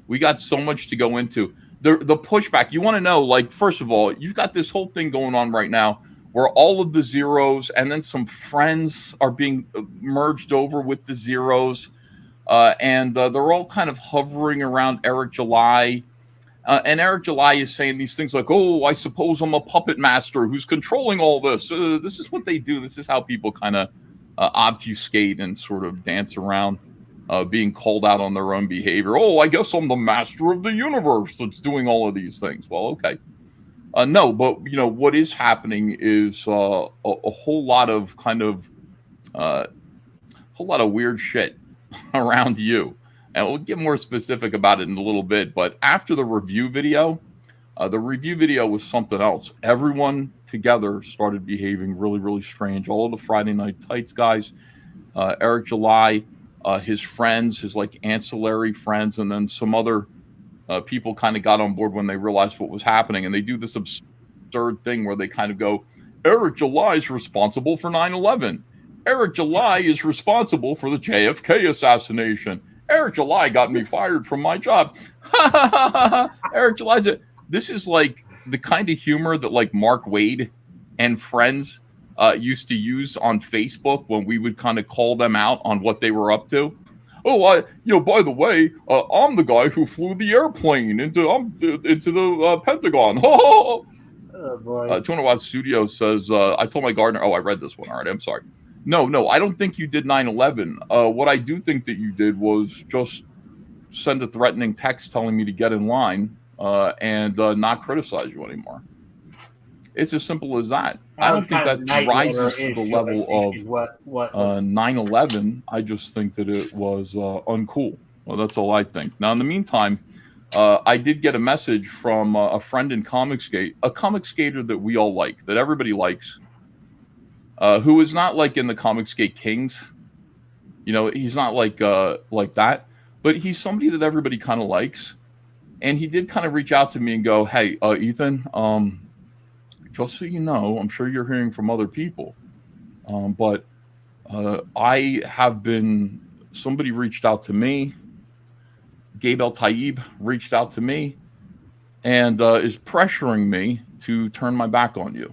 We got so much to go into. The pushback. You want to know, like, first of all, you've got this whole thing going on right now where all of the zeros and then some friends are being merged over with the zeros. And they're all kind of hovering around Eric July. And Eric July is saying these things like, "Oh, I suppose I'm a puppet master who's controlling all this." This is what they do. This is how people kind of obfuscate and sort of dance around being called out on their own behavior. "Oh, I guess I'm the master of the universe that's doing all of these things." Well, okay. No, but what is happening is a whole lot of kind of weird shit around you, and we'll get more specific about it in a little bit. But after the review video was something else. Everyone together started behaving really, really strange. All of the Friday Night Tights guys, Eric July, his friends, his like ancillary friends, and then some other people kind of got on board when they realized what was happening. And they do this absurd thing where they kind of go, "Eric July is responsible for 9/11. Eric July is responsible for the JFK assassination. Eric July got me fired from my job." Eric July's it. This is like the kind of humor that like Mark Wade and friends used to use on Facebook when we would kind of call them out on what they were up to. "Oh, by the way, I'm the guy who flew the airplane into the Pentagon." Oh boy. 200 Watt Studio says, "I told my gardener." Oh, I read this one. All right, I'm sorry. No, I don't think you did 9/11. What I do think that you did was just send a threatening text telling me to get in line and not criticize you anymore. It's as simple as that. That I was don't think kind of that night rises to ish, the I level think, of is what 9/11. I just think that it was uncool. Well, that's all I think. Now, in the meantime, I did get a message from a friend in Comicsgate, a comic skater that we all like, that everybody likes, who is not like in the Comicsgate Kings. You know, he's not like that, but he's somebody that everybody kind of likes. And he did kind of reach out to me and go, "Hey, Ethan, just so you know, I'm sure you're hearing from other people, but I have been. Somebody reached out to me. Gabe El Taib reached out to me and is pressuring me to turn my back on you."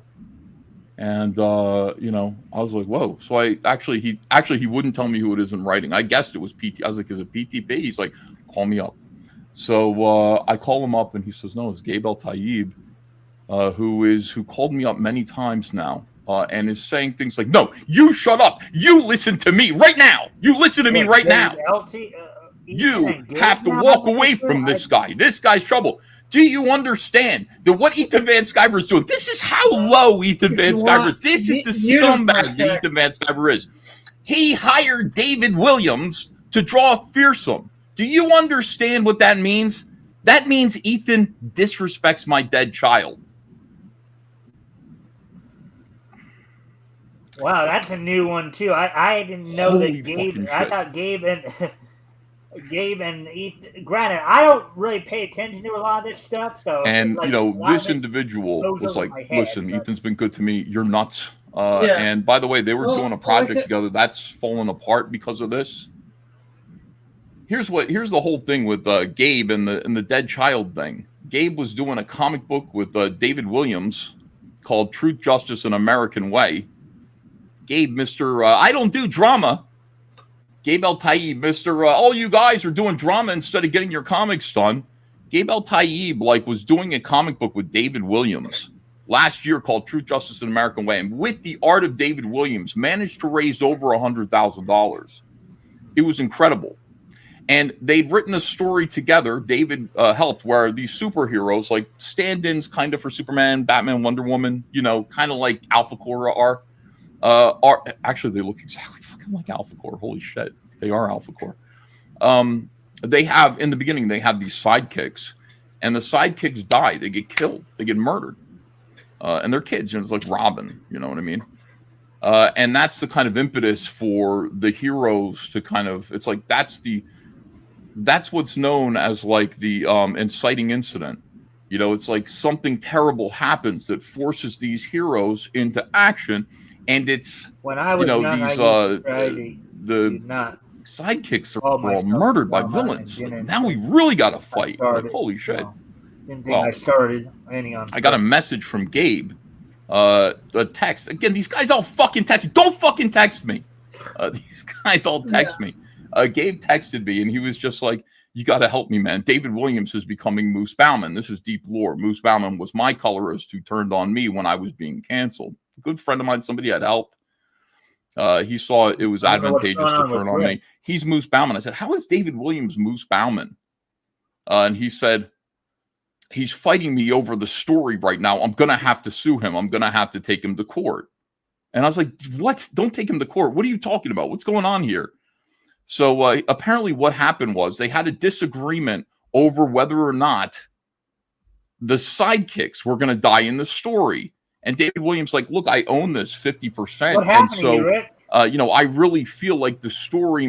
And you know, I was like, "Whoa!" So he wouldn't tell me who it is in writing. I guessed it was PT. I was like, "Is it PTP?" He's like, "Call me up." So I call him up, and he says, "No, it's Gabe El Taib, who called me up many times now." And is saying things like, "No, you shut up. You listen to me right now. You listen to me what right Gabe now. Ethan You and Gabe have to now walk have an away issue? from this guy. This guy's trouble. Do you understand that what Ethan Van Sciver is doing? This is how low Ethan Van Sciver is. This is the scumbag that Ethan Van Sciver is. He hired David Williams to draw Fearsome. Do you understand what that means? That means Ethan disrespects my dead child." Wow, that's a new one too. I didn't know Holy that Gabe. fucking I shit. thought Gabe and Ethan. Granted, I don't really pay attention to a lot of this stuff, so And like, you know, a lot this of it individual goes was over like, my head. "Listen, But Ethan's been good to me. You're nuts." Yeah. And by the way, they were Well, doing a like project it- together that's fallen apart because of this. Here's the whole thing with Gabe and the dead child thing. Gabe was doing a comic book with David Williams called Truth, Justice, and American Way. Gabe, Mister, I don't do drama. Gabe El Taib, Mister, all you guys are doing drama instead of getting your comics done. Gabe El Taib was doing a comic book with David Williams last year called Truth, Justice, and American Way, and with the art of David Williams, managed to raise over $100,000. It was incredible. And they'd written a story together. David helped, where these superheroes, like stand-ins, kind of for Superman, Batman, Wonder Woman, you know, kind of like Alpha Cora are actually, they look exactly fucking like Alpha Core. Holy shit, they are Alpha Core. They have, in the beginning, they have these sidekicks, and the sidekicks die. They get killed. They get murdered, and they're kids. You know, it's like Robin. You know what I mean? And that's the kind of impetus for the heroes to kind of. It's like that's what's known as like the inciting incident. You know, it's like something terrible happens that forces these heroes into action, and it's, when I you was know, young, I these used to try to the not sidekicks are call all myself murdered by drama and villains. Like, didn't now we think really got to I fight. Like, started. holy shit. No, didn't think I Well, started any on. I got a message from Gabe. The text again. These guys all fucking text me. Don't fucking text me. These guys all text me. Gabe texted me, and he was just like, "You got to help me, man. David Williams is becoming Moose Bauman. This is deep lore. Moose Bauman was my colorist who turned on me when I was being canceled. A good friend of mine, somebody had helped. He saw it was advantageous to turn on me. He's Moose Bauman." I said, "How is David Williams Moose Bauman?" And he said, "He's fighting me over the story right now. I'm going to have to sue him. I'm going to have to take him to court." And I was like, "What? Don't take him to court. What are you talking about? What's going on here?" So apparently what happened was they had a disagreement over whether or not the sidekicks were going to die in the story. And David Williams like, "Look, I own this 50%. What happened and so, to you, Rick? You know, I really feel like the story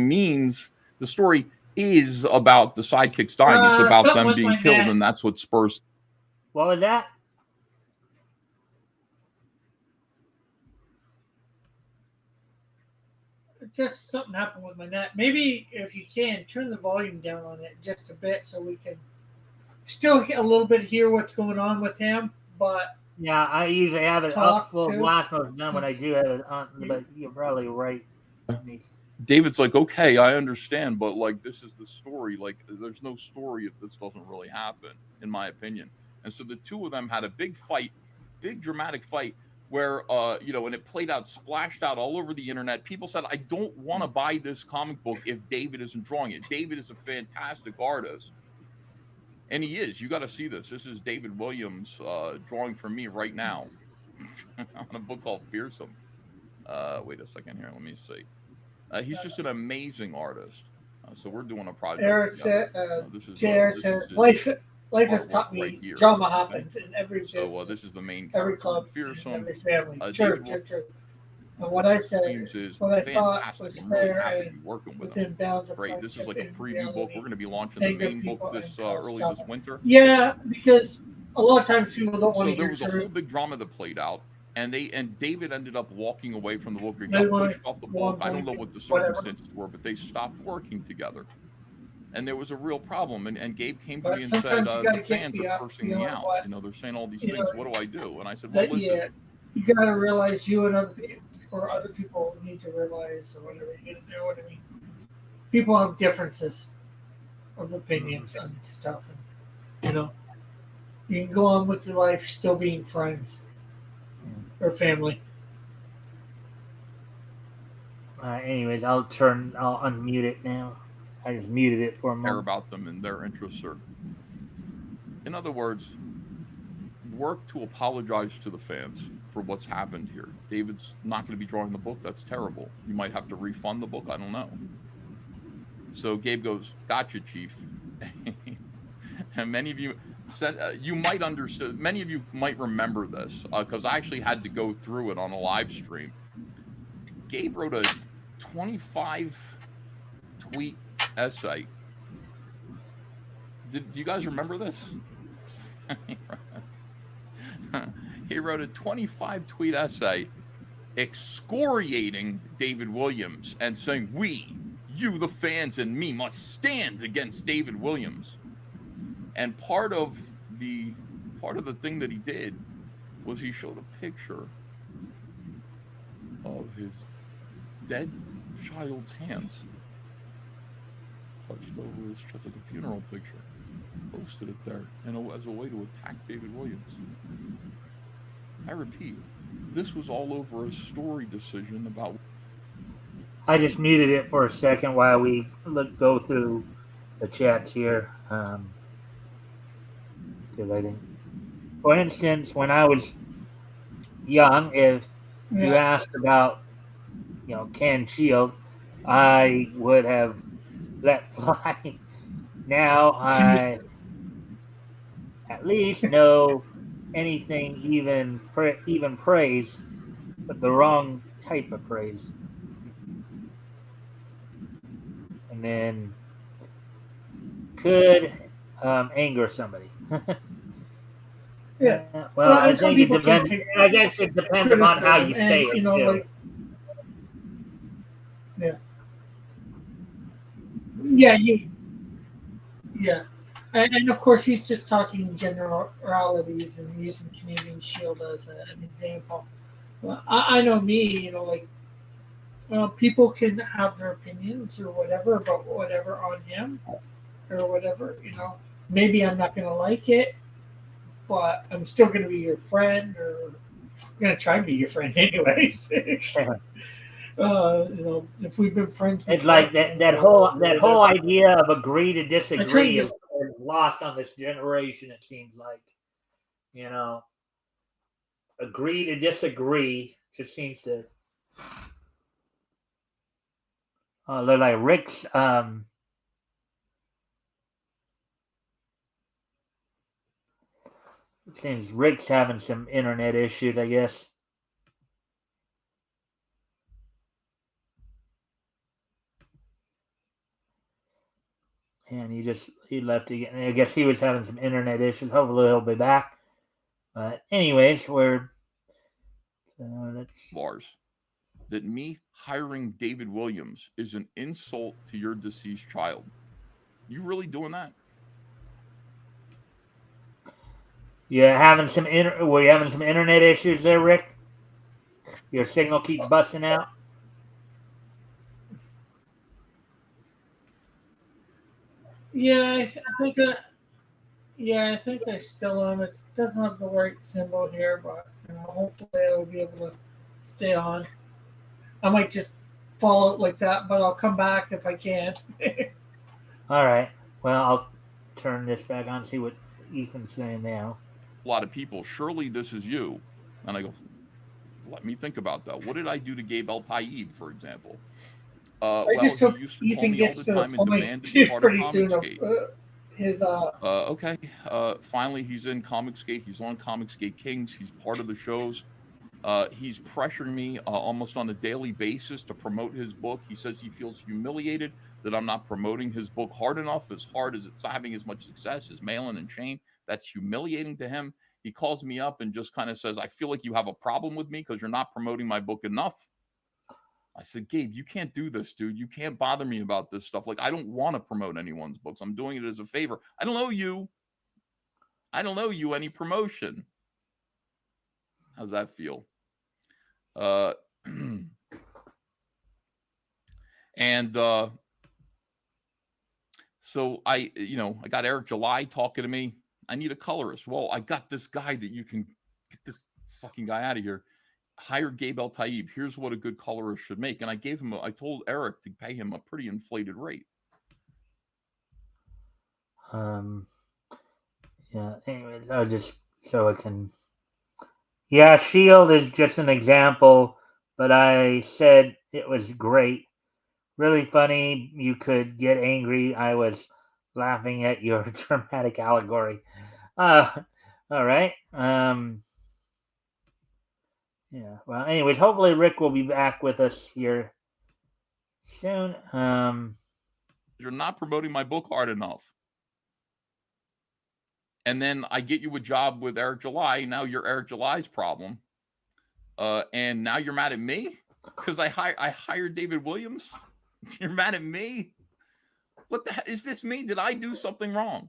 is about the sidekicks dying. It's about them being killed, and that's what spurs." What was that? Just something happened with my net. Maybe if you can turn the volume down on it just a bit, so we can still a little bit hear what's going on with him. But yeah, I usually have it up full blast most of the time when I do have it on. But you're probably right. David's like, "Okay, I understand, but like, this is the story. Like, there's no story if this doesn't really happen, in my opinion." And so the two of them had a big fight, big dramatic fight, where you know, and it played out, splashed out all over the internet. People said, "I don't want to buy this comic book if David isn't drawing it." David is a fantastic artist, and he is. You got to see this. This is David Williams drawing for me right now. on a book called Fearsome. Wait a second here. Let me see. He's just an amazing artist. So we're doing a project Eric together. said, This is JR his says, life has artwork taught right me here. drama Okay. happens in every business, So this is the main every character in club, and Fearsome. every family. David True. And what I said, James is what I thought fantastic. was I'm really fair happy to and be working with him. within bounds of Great. This is friendship like a and preview book. reality, We're going to be launching the anger main book people this and cause early trouble. this winter. Yeah, because a lot of times people don't want So to there hear was a whole truth. big drama that played out, and David ended up walking away from the book and They got want pushed off the to go on book. I don't know blanket, what the whatever. circumstances were, but they stopped working together. And there was a real problem. And Gabe came to But me and said, sometimes you got the to get fans are cursing me beyond out. what, You know, they're saying all these you things. know, What do I do? And I said, well, that, listen. yeah, you got to realize you and other people need to realize or whatever. You know what I mean? People have differences of opinions on stuff, and you can go on with your life still being friends or family. Anyways, I'll unmute it now. I just muted it for a Care moment. about them and their interests are. In other words, work to apologize to the fans for what's happened here. David's not going to be drawing the book. That's terrible. You might have to refund the book. I don't know. So Gabe goes, "Gotcha, Chief." And many of you said you might understand. Many of you might remember this because I actually had to go through it on a live stream. Gabe wrote a 25 tweet essay. Do you guys remember this? He wrote a 25 tweet essay excoriating David Williams and saying, "We, you, the fans, and me must stand against David Williams." And part of the thing that he did was he showed a picture of his dead child's hands clutched over his chest like a funeral picture. Posted it there, and as a way to attack David Williams. I repeat, this was all over a story decision about. I just muted it for a second while we go through the chats here. Because I didn't. For instance, when I was young, if you asked about, Ken Shield, I would have let fly. Now I at least know anything, even praise, but the wrong type of praise. And then could anger somebody. Yeah. Well, I some think it people can depends. take I guess it depends upon how you criticism say and, it. you know, too. like, yeah, and of course he's just talking in generalities and using Canadian Shield as an example. Well, I know me, like, people can have their opinions or whatever about whatever on him or whatever, Maybe I'm not going to like it, but I'm still going to be your friend, or I'm going to try and be your friend anyways. If we've been friends before, it's like that whole idea of agree to disagree is lost on this generation. It seems like, agree to disagree just seems to. Look like Rick's. It seems Rick's having some internet issues, I guess. And he left again. I guess he was having some internet issues. Hopefully he'll be back. But anyways, Lars, that me hiring David Williams is an insult to your deceased child. You really doing that? Were you having some internet issues there, Rick? Your signal keeps busting out. Yeah, I think I think I still am. It doesn't have the right symbol here, but hopefully I'll be able to stay on. I might just fall out like that, but I'll come back if I can. All right. Well, I'll turn this back on, see what Ethan's saying now. A lot of people, surely this is you. And I go, Let me think about that. What did I do to Gabe El Taib, for example? I just He hope used to call Ethan me all gets the to the time and point demand to be part of pretty soon of Comicsgate. his Okay. Finally, he's in Comicsgate. He's on Comicsgate Kings. He's part of the shows. He's pressuring me almost on a daily basis to promote his book. He says he feels humiliated that I'm not promoting his book hard enough, as hard as it's not having as much success as Malin and Shane. That's humiliating to him. He calls me up and just kind of says, I feel like you have a problem with me because you're not promoting my book enough. I said, Gabe, you can't do this, dude. You can't bother me about this stuff. Like, I don't want to promote anyone's books. I'm doing it as a favor. I don't owe you. I don't owe you any promotion. How's that feel? And so I got Eric July talking to me. I need a colorist. Well, I got this guy that you can get this fucking guy out of here. Hire Gabe El Taib. Here's what a good colorist should make. And I told Eric to pay him a pretty inflated rate. Yeah. Anyways, I'll just so I can. Yeah, Shield is just an example, but I said it was great, really funny. You could get angry. I was laughing at your dramatic allegory. All right. Yeah. Well, anyways, hopefully Rick will be back with us here soon. You're not promoting my book hard enough. And then I get you a job with Eric July. Now you're Eric July's problem. And now you're mad at me because I hired David Williams. You're mad at me? What the hell is this me? Did I do something wrong?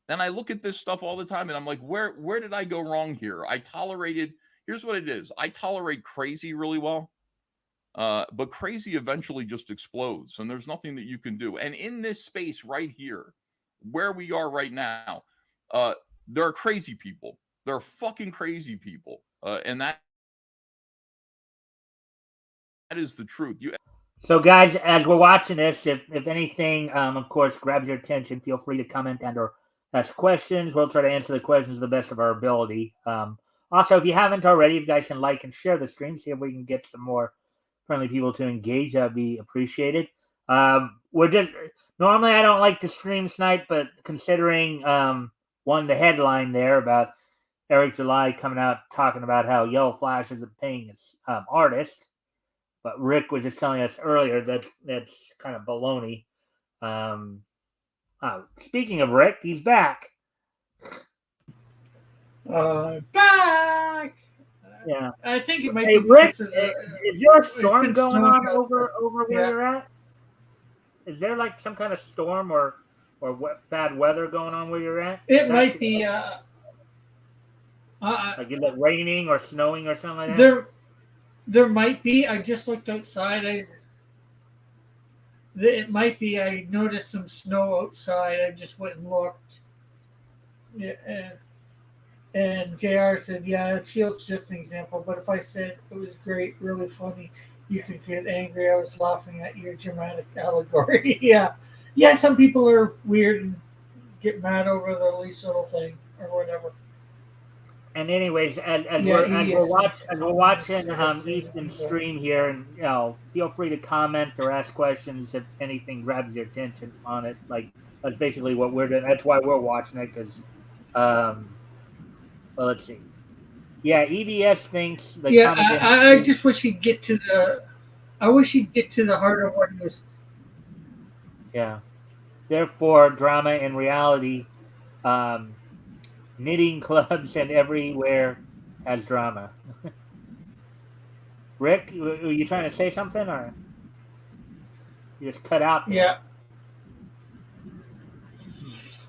And I look at this stuff all the time and I'm like, where did I go wrong here? Here's what it is. I tolerate crazy really well. But crazy eventually just explodes and there's nothing that you can do. And in this space right here, where we are right now, there are crazy people. There are fucking crazy people. And that is the truth. So, guys, as we're watching this, if anything, of course, grabs your attention, feel free to comment and or ask questions. We'll try to answer the questions to the best of our ability. Also, if you haven't already, you guys can like and share the stream, see if we can get some more friendly people to engage. That'd be appreciated. We're just normally I don't like to stream tonight, but considering the headline there about Eric July coming out talking about how Yellow Flash isn't paying its artist. But Rick was just telling us earlier that that's kind of baloney. Speaking of Rick, he's back. Back. Yeah, I think it might hey, be. Rick, is there a storm going on over where yeah. you're at? Is there like some kind of storm or bad weather going on where you're at? It might be. Like is it raining or snowing or something like that? There might be. I just looked outside. It might be. I noticed some snow outside. I just went and looked. Yeah, and JR said, yeah, Shield's just an example. But if I said it was great, really funny, you could get angry. I was laughing at your dramatic allegory. Yeah. Some people are weird and get mad over the least little thing or whatever. And anyways, as we're watching Ethan's stream here, and feel free to comment or ask questions if anything grabs your attention on it. Like that's basically what we're doing. That's why we're watching it because, well, let's see. Yeah, EBS thinks. I just wish he'd get to the. I wish he'd get to the heart of what he was. Yeah. Therefore, drama and reality. Knitting clubs and everywhere has drama. Rick, were you trying to say something or you just cut out there? Yeah.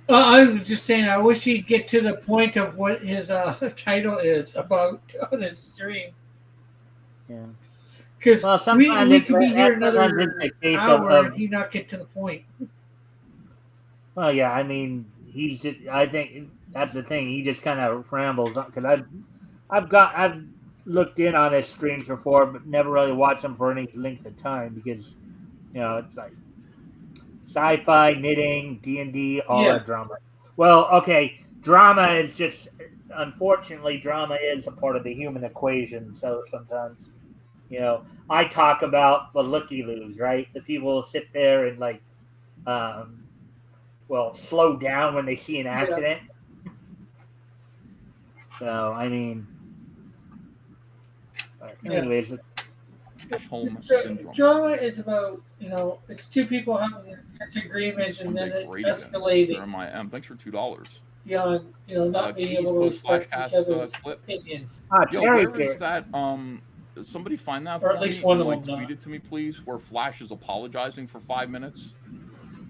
I was just saying I wish he'd get to the point of what his title is about on his stream. Yeah. Because we could be here another hour and he not get to the point. Well, yeah, I mean, I think that's the thing. He just kind of rambles because I've looked in on his streams before, but never really watched them for any length of time because it's like sci-fi, knitting, D&D, all that drama. Well, okay, drama is just, unfortunately, drama is a part of the human equation. So sometimes, I talk about the looky-loos, right? The people sit there and slow down when they see an accident. So I mean, anyways. Home syndrome. Drama is about, it's two people having a disagreement and then it escalating. Jeremiah, thanks for $2. Beyond, not being able to respect each other's opinions. Where is that? Somebody find that or for at least me one and of them tweet it to me, please. Where Flash is apologizing for 5 minutes.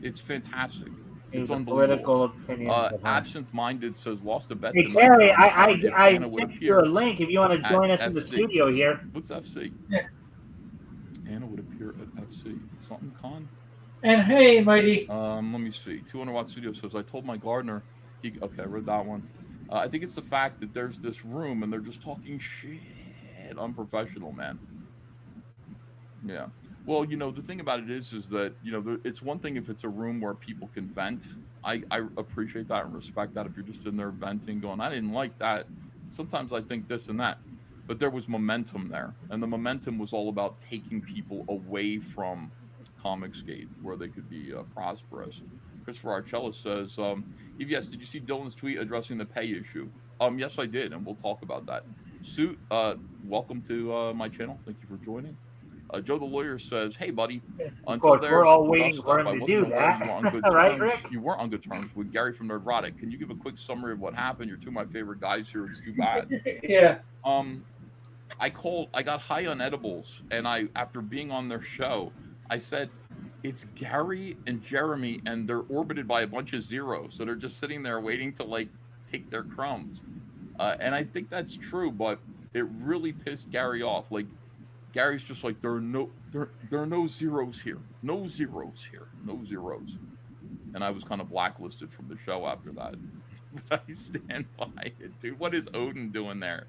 It's fantastic. It's unbelievable. Absent-minded says lost a bet tonight. Hey Terry, I sent you a link if you want to join us in the studio here. What's FC? Yeah. Anna would appear at FC. Something con? And hey, Mighty. Let me see. 200-watt studio says I told my gardener. Okay, I read that one. I think it's the fact that there's this room and they're just talking shit. Unprofessional, man. Yeah. Well, the thing about it is that, it's one thing if it's a room where people can vent. I appreciate that and respect that. If you're just in there venting, going, I didn't like that. Sometimes I think this and that. But there was momentum there. And the momentum was all about taking people away from Comicsgate where they could be prosperous. Christopher Archella says, EVS, did you see Dylan's tweet addressing the pay issue? Yes, I did. And we'll talk about that. Suit, welcome to my channel. Thank you for joining. Joe the lawyer says, "Hey, buddy. Until we're all waiting for him to do that. You were on good terms. Right, Rick? You weren't on good terms with Gary from Nerdrotic. Can you give a quick summary of what happened? You're two of my favorite guys here. It's too bad." Yeah. I got high on edibles, and after being on their show, I said, "It's Gary and Jeremy, and they're orbited by a bunch of zeros, so they're just sitting there waiting to take their crumbs." And I think that's true, but it really pissed Gary off. Gary's just like, there are no zeros here. No zeros here. No zeros. And I was kind of blacklisted from the show after that. But I stand by it, dude. What is Odin doing there?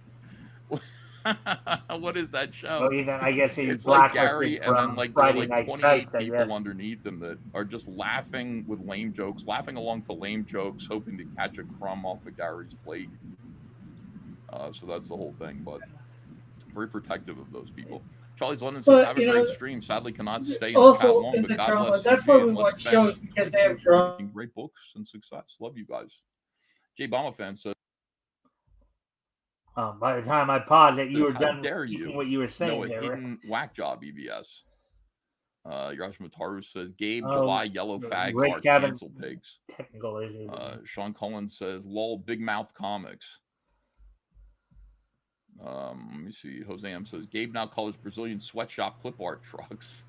What is that show? Well, I guess it's like Gary, and then there are 28 Night people underneath him that are just laughing with lame jokes, laughing along to lame jokes, hoping to catch a crumb off of Gary's plate. So that's the whole thing, but very protective of those people. Charlie's London says, have a great stream. Sadly, cannot stay in the chat long, but God bless. That's why we watch shows, because they have drama. Making great books and success. Love you guys. Jay Bama fan says, by the time I paused it, you were done what you were saying. No, a hidden whack job, EBS. Yarash Mataru says, Gabe, July, yellow fag, are cancel pigs. Technical issues. Sean Cullen says, lol, big mouth comics. Let me see. Jose M says, Gabe now colors Brazilian sweatshop clip art trucks.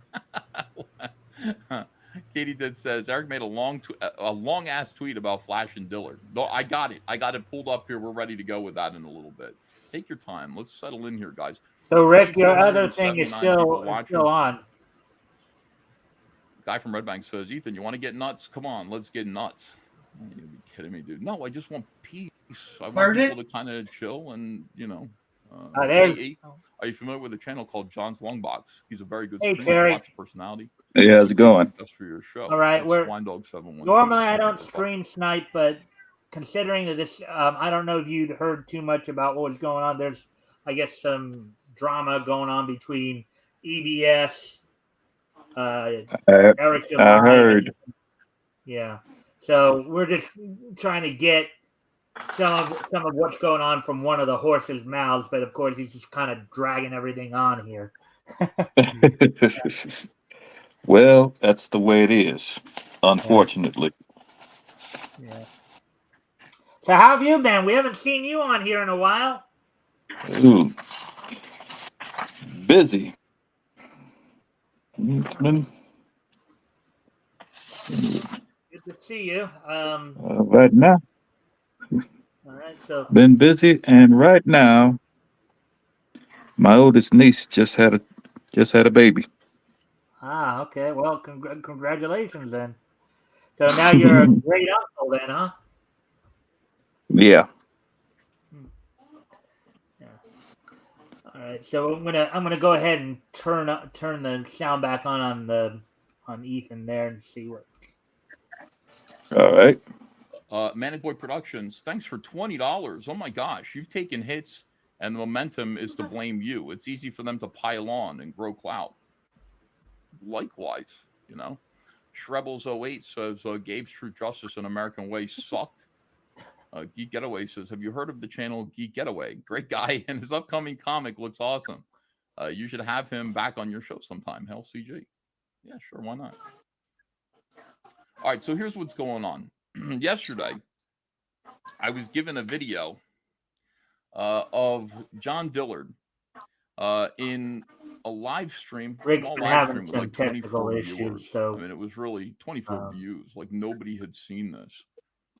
Katie Did says, Eric made a long ass tweet about Flash and Dillard. No, I got it pulled up here. We're ready to go with that in a little bit. Take your time. Let's settle in here, guys. So Rick, your other thing is still on. Guy from Red Bank says, Ethan, you want to get nuts? Come on, let's get nuts. You'd be kidding me, dude. No, I just want peace. I want people to kind of chill and, are you familiar with a channel called John's Longbox? He's a very good streamer, lots of personality. Hey, how's it going? That's for your show. All right, normally I don't stream snipe, but considering that this, I don't know if you'd heard too much about what was going on. There's, I guess, some drama going on between EBS, Eric. I heard. Yeah, so we're just trying to get some of what's going on from one of the horse's mouths, but of course he's just kind of dragging everything on here. Well, that's the way it is, unfortunately. Yeah. So how have you been? We haven't seen you on here in a while. Ooh. Busy. It's been... Good to see you. Right now. All right, so been busy, and right now, my oldest niece just had a baby. Ah, okay. Well, congratulations then. So now you're a great uncle then, huh? Yeah. Yeah. All right. So I'm gonna go ahead and turn the sound back on Ethan there and see what. All right. Manic Boy Productions, thanks for $20. Oh my gosh, you've taken hits, and the momentum is to blame you. It's easy for them to pile on and grow clout. Likewise, Shrebbles08 says Gabe's True Justice and American Way sucked. Geek Getaway says, have you heard of the channel Geek Getaway? Great guy, and his upcoming comic looks awesome. You should have him back on your show sometime. Hell, CG. Yeah, sure, why not? All right, so here's what's going on. Yesterday, I was given a video of John Dillard in a live stream, Rick's small been live having stream with some like technical 24 issues, viewers. so I mean, it was really 24 views. Like nobody had seen this,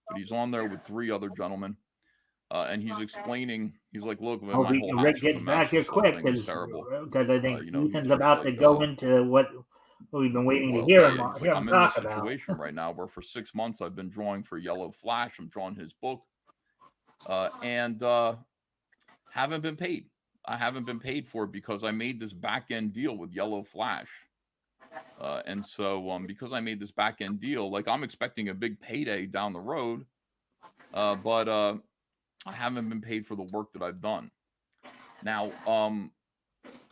but he's on there with 3 other gentlemen. And he's explaining, he's like, look, man, my whole Rick house is a gets mess. back here This whole quick thing is terrible. because I think He's Ethan's just about to like, go into what we've been waiting to hear him, he's like, I'm in talk this about. situation right now where for 6 months I've been drawing for Yellow Flash. I'm drawing his book, and haven't been paid. I haven't been paid for it because I made this back end deal with Yellow Flash. And so because I made this back end deal, like I'm expecting a big payday down the road, but I haven't been paid for the work that I've done. Now,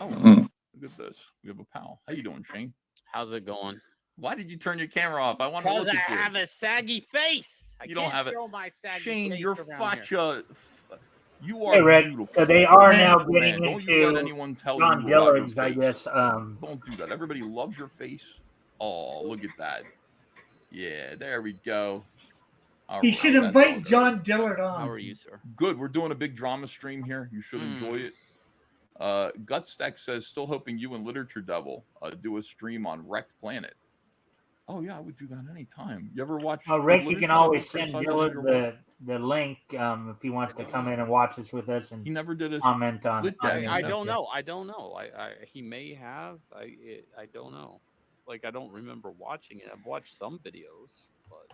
look at this. We have a pal. How you doing, Shane? How's it going? Why did you turn your camera off? I want to look at you. Because I have a saggy face. You don't have it. My saggy Shane, face you're around such a... You are Hey, Rick, beautiful. so they are now Beautiful getting man. Don't you let into anyone tell John you about your Dillard's, I face. guess. Don't do that. Everybody loves your face. Oh, look at that. Yeah, there we go. He should invite John Dillard on. How are you, sir? Good. We're doing a big drama stream here. You should enjoy it. Gutstack says, still hoping you and Literature Devil do a stream on Wrecked Planet. Oh, yeah, I would do that anytime. You ever watch... Rick, you can always send Dillard the link if he wants to come in and watch this with us. And he never did a comment on it. I don't know. He may have. I don't know. Like, I don't remember watching it. I've watched some videos, but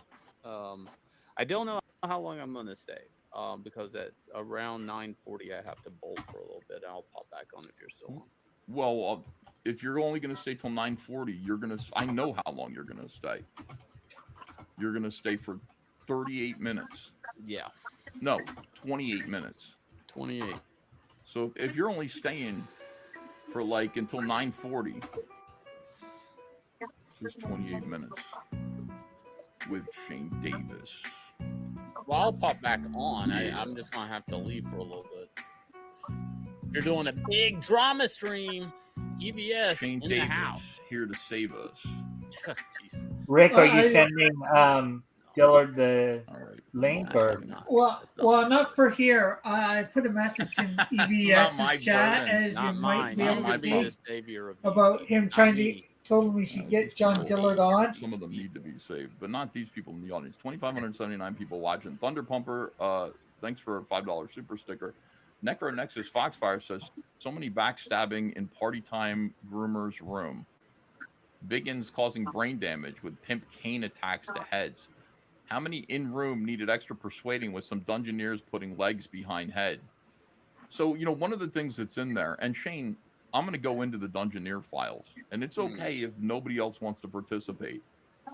I don't know how long I'm going to stay. Because at around 9:40, I have to bolt for a little bit. I'll pop back on if you're still on. Well, if you're only going to stay till 9:40, you're going to... I know how long you're going to stay. You're going to stay for 38 minutes. Yeah. No, 28 minutes. 28. So if you're only staying for like until 9:40, just 28 minutes with Shane Davis. Well, I'll pop back on. Yeah. I'm just going to have to leave for a little bit. If you're doing a big drama stream, EBS Shane in Davis, the house. here to save us. Rick, are you sending Dillard the link? Or Well, not for here. I put a message in EBS's chat, as you might be able to see, about him trying to... Told him we should get John Dillard on. Some of them need to be saved, but not these people in the audience. 2,579 people watching. Thunder Pumper, thanks for a $5 super sticker. Necro Nexus Foxfire says, so many backstabbing in party time groomers room. Biggins causing brain damage with pimp cane attacks to heads. How many in room needed extra persuading with some Dungeoneers putting legs behind head? So, one of the things that's in there, and Shane, I'm going to go into the Dungeoneer files, and it's okay if nobody else wants to participate.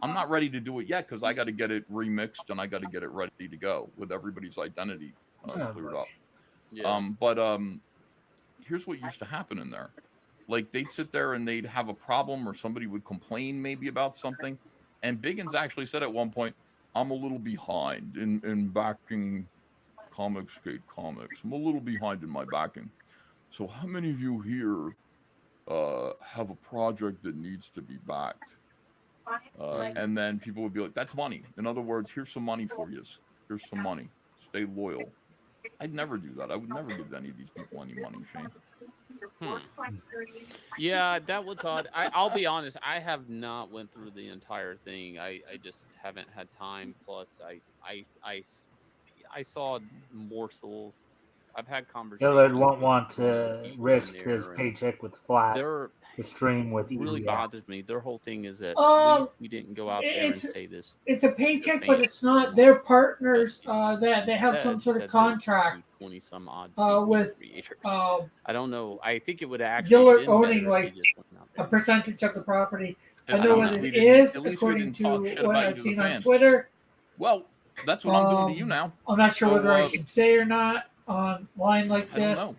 I'm not ready to do it yet because I got to get it remixed and I got to get it ready to go with everybody's identity cleared up. Yeah. But here's what used to happen in there. Like, they'd sit there and they'd have a problem or somebody would complain maybe about something. And Biggins actually said at one point, I'm a little behind in backing Comicsgate Comics. I'm a little behind in my backing. So how many of you here have a project that needs to be backed? And then people would be like, that's money. In other words, here's some money for you. Here's some money. Stay loyal. I'd never do that. I would never give any of these people any money, Shane. Yeah, that was odd. I'll be honest. I have not went through the entire thing. I just haven't had time. Plus, I saw morsels. I've had conversations. Dillard won't want to risk his paycheck with Flat. The stream with it really bothers me. Their whole thing is that at least we didn't go out there and say this. It's a paycheck, but it's not their partners. That they have some sort of contract 20 some odd with creators. I don't know. I think it would actually Dillard owning like a percentage of the property. I know what it is according to what I've seen on Twitter. Well, That's what I'm doing to you now. I'm not sure So, whether I should say or not online like I don't this. know.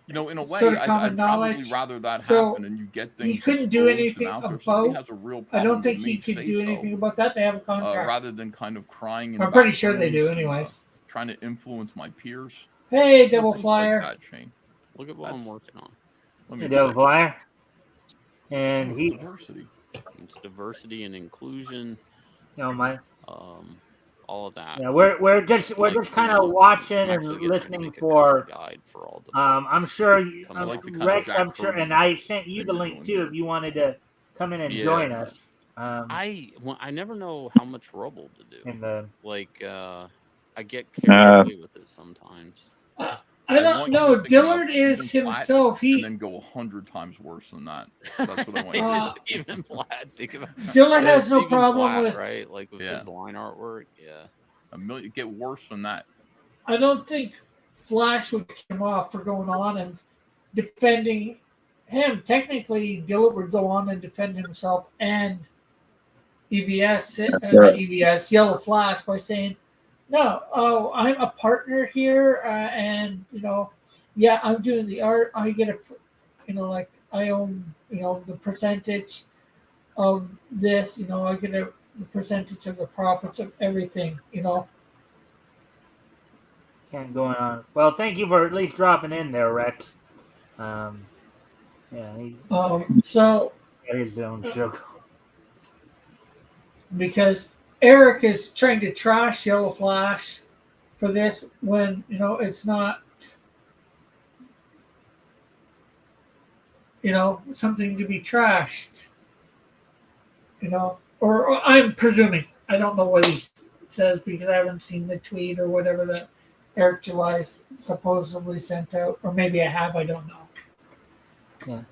You know, in a It's way, sort of common I'd probably knowledge. rather that So, happen and you get He things couldn't do exposed anything and out there. If somebody about. has a real I problem don't think with he me, could say do so, anything about that. They have a contract. rather than kind of crying in I'm back pretty sure they do, rooms and, anyways. trying to influence my peers. Hey, You know, Devil things Flyer. like that, Shane. Look at what I'm working on. Let me The Devil check. Flyer. And Oh, it's diversity. It's diversity and inclusion. You know, my. All of that. Yeah, we're just kind of watching I'm and actually gonna listening make a for. guide for all the I'm sure coming I like the kind of Rex. Jack I'm sure, Kirby and I sent you thing the you're link doing too here. if you wanted to come in and join us. I never know how much rubble to do. In the Like I get carried away with it sometimes. I don't know. Dillard is himself. And then go 100 times worse than that. That's what I want you to do. Stephen Platt. Think about Dillard has no Stephen problem Platt, with right, like with his line artwork. Yeah, a million get worse than that. I don't think Flash would kick him off for going on and defending him. Technically, Dillard would go on and defend himself and EVS, Yellow Flash, by saying, "No, I'm a partner here, and yeah, I'm doing the art. I get like I own, the percentage of this. I get the percentage of the profits of everything. Can't go on. Well, thank you for at least dropping in there, Rex. Yeah, so got his own show. Because Eric is trying to trash Yellow Flash for this when it's not something to be trashed, or I'm presuming. I don't know what he says because I haven't seen the tweet or whatever that Eric July supposedly sent out, or maybe I have. I don't know. Yeah.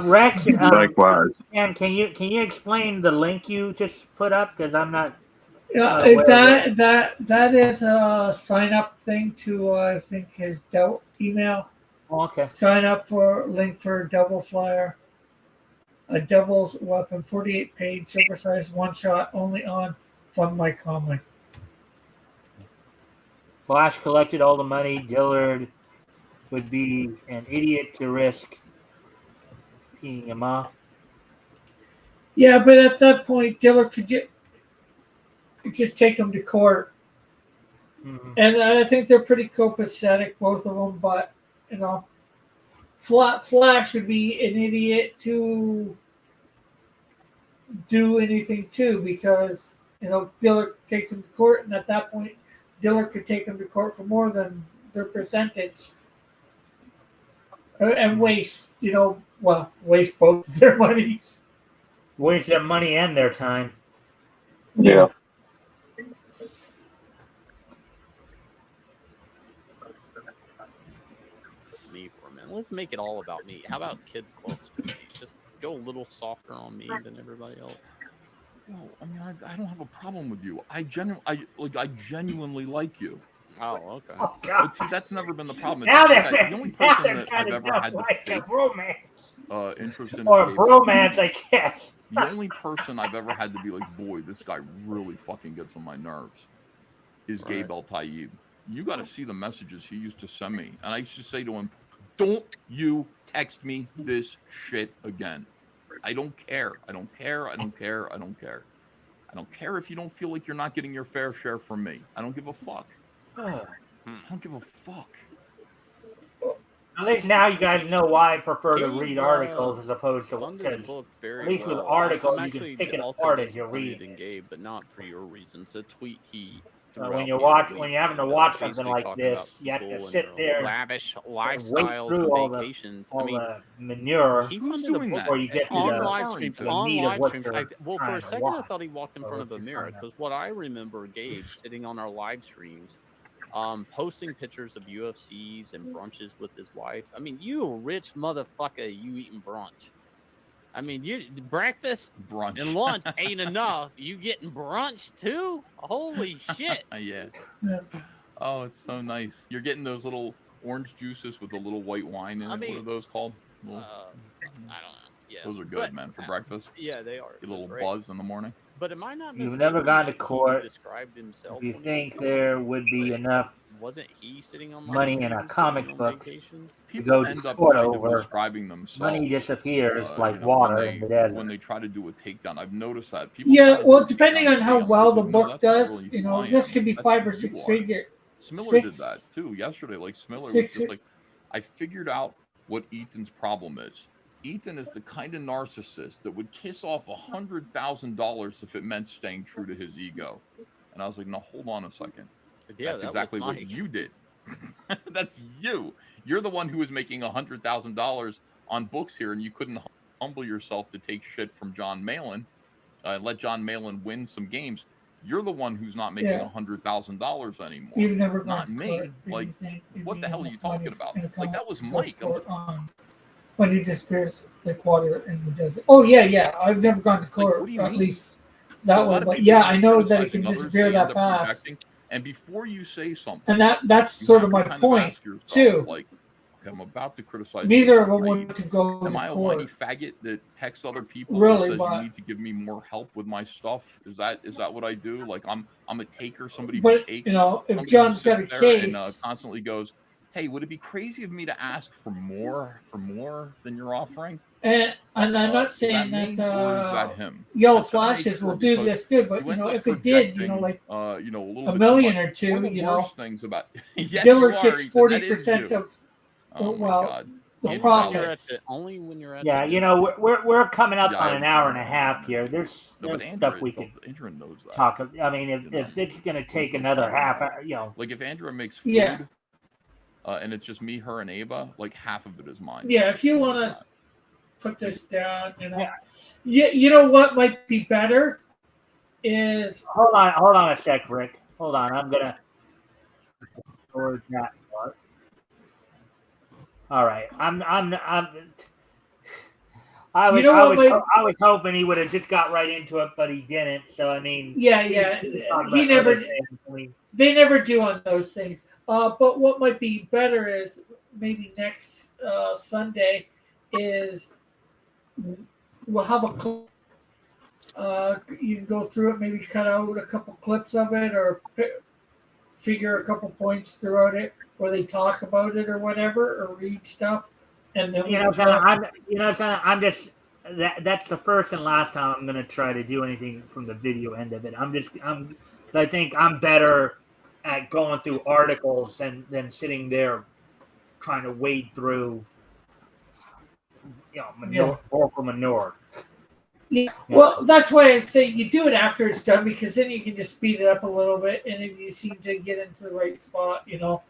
Rex, likewise. And can you explain the link you just put up? Because I'm not. Yeah, that is a sign up thing to I think his email. Oh, okay. Sign up for link for Devil Flyer, a Devil's Weapon, 48-page oversized one shot only on Fun My Comic. Flash collected all the money. Dillard would be an idiot to risk peeing him off. Yeah, but at that point, Dillard could just take him to court. Mm-hmm. And I think they're pretty copacetic, both of them. But Flash would be an idiot to do anything too, because Dillard takes him to court, and at that point, Dillard could take him to court for more than their percentage, and waste waste both of their monies. Waste their money and their time. Yeah. Me for a minute. Let's make it all about me. How about kids' clubs? Just go a little softer on me than everybody else. Well, I mean, I don't have a problem with you. I genuinely like you. Oh, okay. Oh, God. But see, that's never been the problem. Now the only person that I've ever had to fake interest in or bromance, I guess. The only person I've ever had to be like, boy, this guy really fucking gets on my nerves, is Gabe El Tayyib. You got to see the messages he used to send me, and I used to say to him, "Don't you text me this shit again. I don't care. I don't care. I don't care. I don't care. I don't care if you don't feel like you're not getting your fair share from me. I don't give a fuck. I don't give a fuck." At least now you guys know why I prefer to read articles as opposed to because at least with articles you can pick it apart as you read. In Gabe, but not for your reasons. The tweet he when you're having to watch something like this, you have to sit there, lavish lifestyles and vacations. All the manure. Who's doing that? Before you get to on live streams. Well, for a second, I thought he walked in front of a mirror because what I remember Gabe sitting on our live streams. Posting pictures of UFCs and brunches with his wife. I mean, you a rich motherfucker, you eating brunch. I mean, you breakfast brunch and lunch ain't enough. You getting brunch too? Holy shit. Yeah. Oh, it's so nice. You're getting those little orange juices with a little white wine in it. What are those called? I don't know. Yeah. Those are good, man, for breakfast. Yeah, they are. Get a little buzz in the morning. But am I not You've mistaken? never gone to that he court. described himself. If you when he was think gone? there would be Like, enough wasn't he sitting on live money in a streams, comic going on book vacations? to People go to end up court kind of over, describing money themselves, disappears like you know, water in the desert. when they try to do a takedown. I've noticed that people. Yeah, try to well, do a depending takedown on of how me, I'm well the like, no, book that's not does, really you who know, I this am. could be That's 5 who or you 6 are. figure. Smiller did that Six. too yesterday. Like Smiller was Six. just like, I figured out what Ethan's problem is. Ethan is the kind of narcissist that would kiss off $100,000 if it meant staying true to his ego. And I was like, no, hold on a second. Yeah, That's that exactly was what Mike. you did. That's you. You're the one who was making $100,000 on books here, and you couldn't humble yourself to take shit from John Malin, let John Malin win some games. You're the one who's not making Yeah. $100,000 anymore. You've never gone Not to me. court. Do Like, you think it'd what be the hell are enough you talking money about? in a Like, comic that was to go to Mike. court on when he disappears like water in the desert. Oh yeah. I've never gone to Like, court. what do you At mean? least So that a lot one. of But people, yeah, when I they're know that it criticizing can others, disappear they end that up fast. projecting. And before you say something, And that's you sort have of to my kind of point ask yourself, too. like, okay, I'm about to criticize you. Neither What of them am I? want to go Am to I a whiny court, faggot that texts other people and really. says you But need to give me more help with my stuff? Is that what I do? Like I'm a taker, somebody who but takes, you know, if somebody who John's got sits a there and case, constantly goes, "Hey, would it be crazy of me to ask for more than you're offering?" and I'm not Is that saying that me or is that him? Yellow I've got to make Flashes will sure do because this good, but you you end know, up if it did, you know, projecting, like a little a bit too million much. or One two, of the you know, worst things about yes, you Dillard are, gets Ethan. That is 40% you. of Oh my well god. the Andy profits. Only when you're at Yeah, the you dinner. know, we're coming up Yeah, on I an hour and understand a that. half here. There's No, but stuff Andrea, we could Andrea knows that. talk. I mean, You know, if it's gonna there's take no another problem half, about it. you know, Like if Andrea makes food, Yeah. and it's just me, her, and Ava, like half of it is mine. Yeah, if you How want is to that? put this down, you know, Yeah. you know what might be better is hold on a sec, Rick. Hold on, I'm gonna record that part. All right, I You was know I what was might- I was hoping he would have just got right into it, but he didn't. So I mean, yeah, we can talk he about other never. things. I mean, They never do on those things. But what might be better is maybe next Sunday is we'll have a clip. You can go through it, maybe cut out a couple clips of it, or figure a couple points throughout it where they talk about it or whatever, or read stuff, and then we can talk. I'm just that's the first and last time I'm gonna try to do anything from the video end of it. I think I'm better at going through articles than sitting there trying to wade through, vocal manure. Yeah, well, that's why I say you do it after it's done, because then you can just speed it up a little bit, and if you seem to get into the right spot, you know,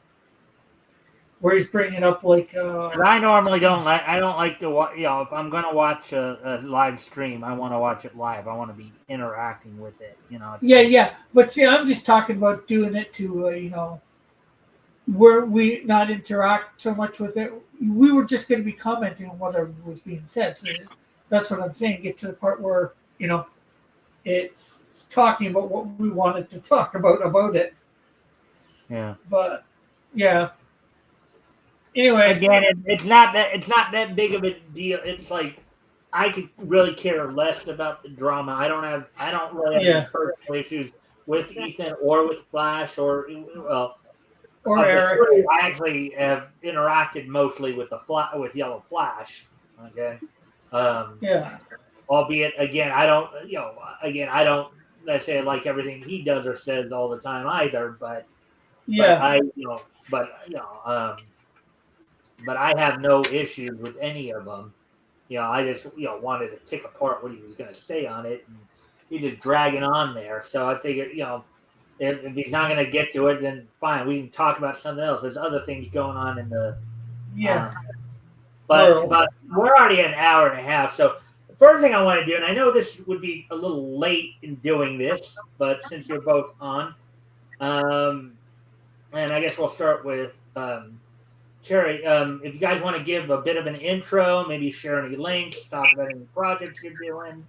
where he's bringing up like. But I normally don't like to watch. If I'm gonna watch a live stream, I want to watch it live. I want to be interacting with it. Yeah. But see, I'm just talking about doing it to where we not interact so much with it. We were just going to be commenting on whatever was being said. So that's what I'm saying. Get to the part where it's talking about what we wanted to talk about it. Yeah. But yeah. Anyways, again, it's not that big of a deal. It's like I could really care less about the drama. I don't really have any personal issues with Ethan or with Flash or Eric. I actually have interacted mostly with with Yellow Flash. Okay. Yeah. Albeit, again, I don't necessarily like everything he does or says all the time either. But but I have no issues with any of them. I just wanted to pick apart what he was going to say on it, and he's just dragging on there. So I figured, if he's not going to get to it, then fine, we can talk about something else. There's other things going on in the but we're already an hour and a half. So the first thing I want to do, and I know this would be a little late in doing this, but since you're both on, and I guess we'll start with Terry. If you guys want to give a bit of an intro, maybe share any links, talk about any projects you're doing.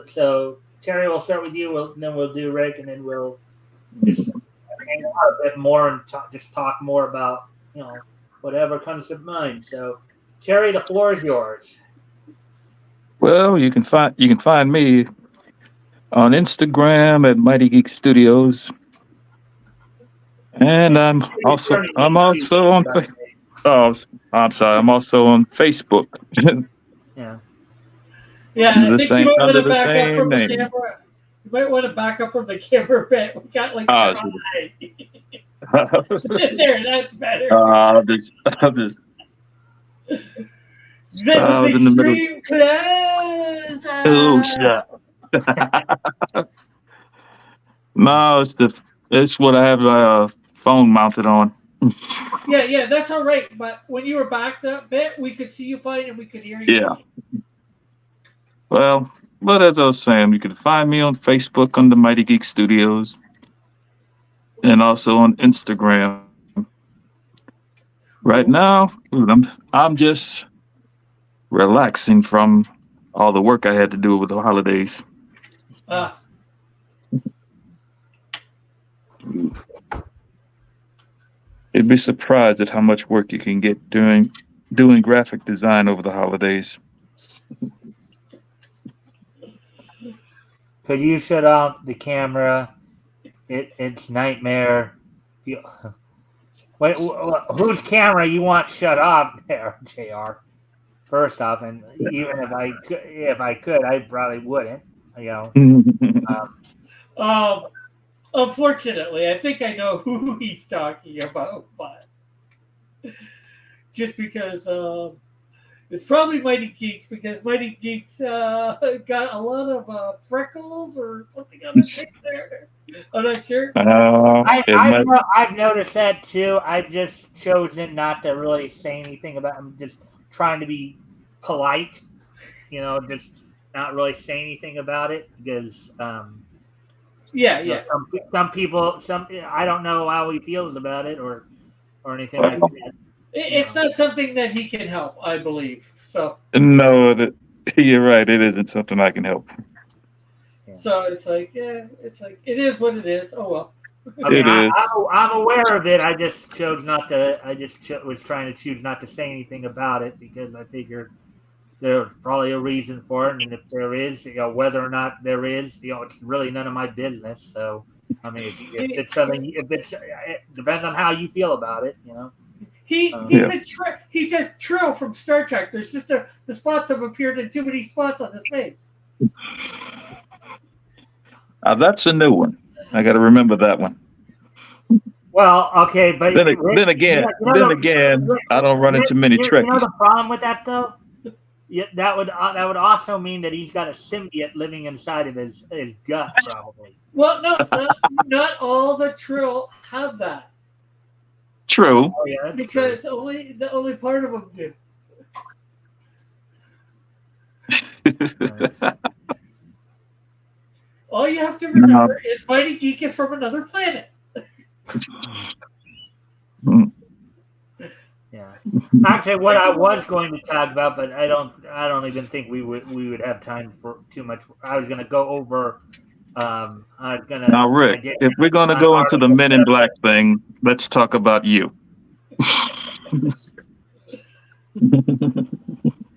So Terry, we'll start with you. Then we'll do Rick, and then we'll just hang out a bit more and just talk more about whatever comes to mind. So Terry, the floor is yours. Well, you can find me on Instagram at Mighty Geek Studios, and I'm also on. Oh, I'm sorry. I'm also on Facebook. Yeah. Yeah, I the think you same might want under to the back up same from the name. camera. You might want to back up from the camera bit. We got like Ah, your eye. There, that's better. I'll just That I was was in the middle. extreme close. Oh, shut. No, it's what I have my phone mounted on. Yeah, that's all right. But when you were back that bit, we could see you fine and we could hear you Yeah. fine. Well, but as I was saying, you can find me on Facebook under Mighty Geek Studios, and also on Instagram. Right now, I'm just relaxing from all the work I had to do with the holidays. You'd be surprised at how much work you can get doing graphic design over the holidays. Could you shut off the camera? It's nightmare. Wait, whose camera you want shut off there, Jr.? First off, and even if I could, I probably wouldn't. You know, Unfortunately, I think I know who he's talking about, but just because it's probably Mighty Geeks, because Mighty Geeks got a lot of freckles or something on his face there. I'm not sure. I've noticed that too. I've just chosen not to really say anything about. I'm just trying to be polite, you know, just not really say anything about it because. Yeah. Some people, I don't know how he feels about it or anything like that. It's not something that he can help, I believe. So no, you're right. It isn't something I can help. Yeah. So it's like it is what it is. Oh well. I mean, I'm aware of it. I just chose not to. Was trying to choose not to say anything about it because I figured there's probably a reason for it, and if there is, you know, whether or not there is, you know, it's really none of my business. So, I mean, if it's something, it depends on how you feel about it, you know. He's just Trill from Star Trek. There's just the spots have appeared in too many spots on his face. That's a new one. I got to remember that one. Well, okay, but then again, I don't run into many Trekkies. You know the problem with that though? Yeah, that would also mean that he's got a symbiote living inside of his gut, probably. Well, no, not all the Trill have that. True. Oh, yeah, because true. The only part of them do. All you have to remember is Mighty Geek is from another planet. Yeah. Actually, what I was going to talk about, but I don't even think we would have time for too much. I was going to go over. Now, Rick, if we're going to go into the Men in Black thing, let's talk about you.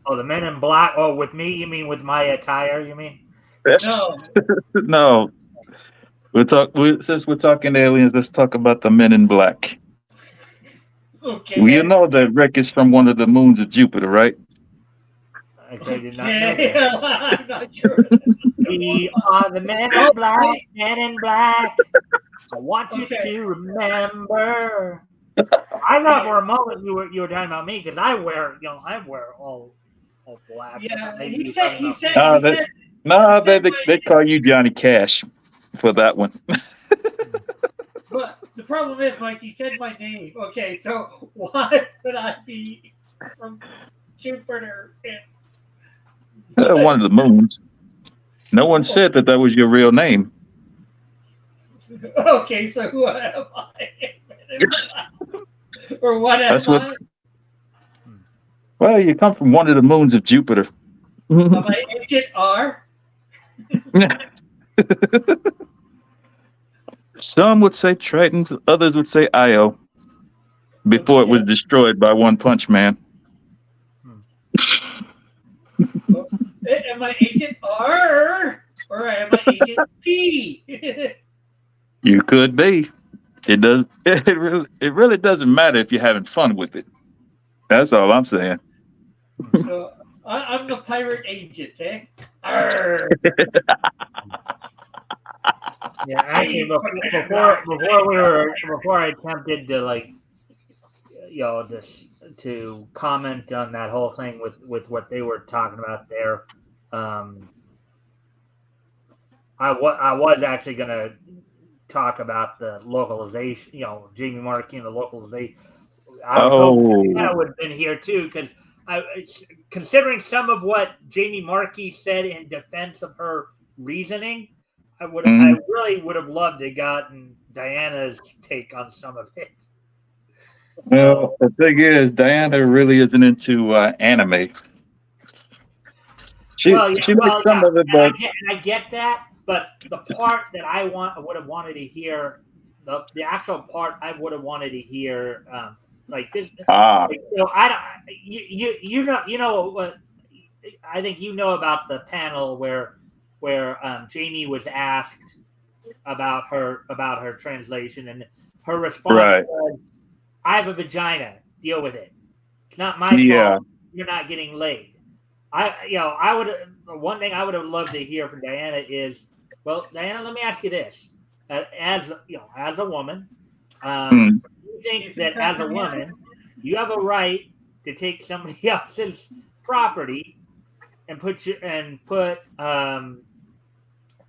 Oh, the Men in Black. Oh, with me? You mean with my attire? You mean? No. Since we're talking aliens, let's talk about the Men in Black. Okay. Well, you know that Rick is from one of the moons of Jupiter, right? I did not know that. I'm not sure. We are the Men in Black. Men in Black. I want you to remember. I thought for a moment you were talking about me because I wear all black. Yeah, they call you Johnny Cash for that one. But the problem is, Mike, he said my name. Okay, so why would I be from Jupiter? One of the moons. No one said that was your real name. Okay, so who am I? Or what am I? Well, you come from one of the moons of Jupiter. Am I Agent R? Some would say Triton, others would say Io, before it was destroyed by One Punch Man. Am I Agent R or am I Agent P? You could be. It does. It really doesn't matter if you're having fun with it. That's all I'm saying. So I'm the pirate agent, eh? Arr. Yeah, actually, before I attempted to to comment on that whole thing with what they were talking about there, I was actually gonna talk about the localization. Jamie Markey and the localization. I was hoping that would have been here too, because considering some of what Jamie Markey said in defense of her reasoning, I really would have loved to gotten Diana's take on some of it. Well, the thing is, Diana really isn't into anime. She likes some of it, but I get that. But the part that I would have wanted to hear, the actual part I would have wanted to hear, like this. I don't. You know what? I think you know about the panel where Jamie was asked about her translation, and her response was, "I have a vagina. Deal with it. It's not my fault. You're not getting laid." I would. One thing I would have loved to hear from Diana is, well, Diana, let me ask you this: as a woman, you think that as a woman, you have a right to take somebody else's property and put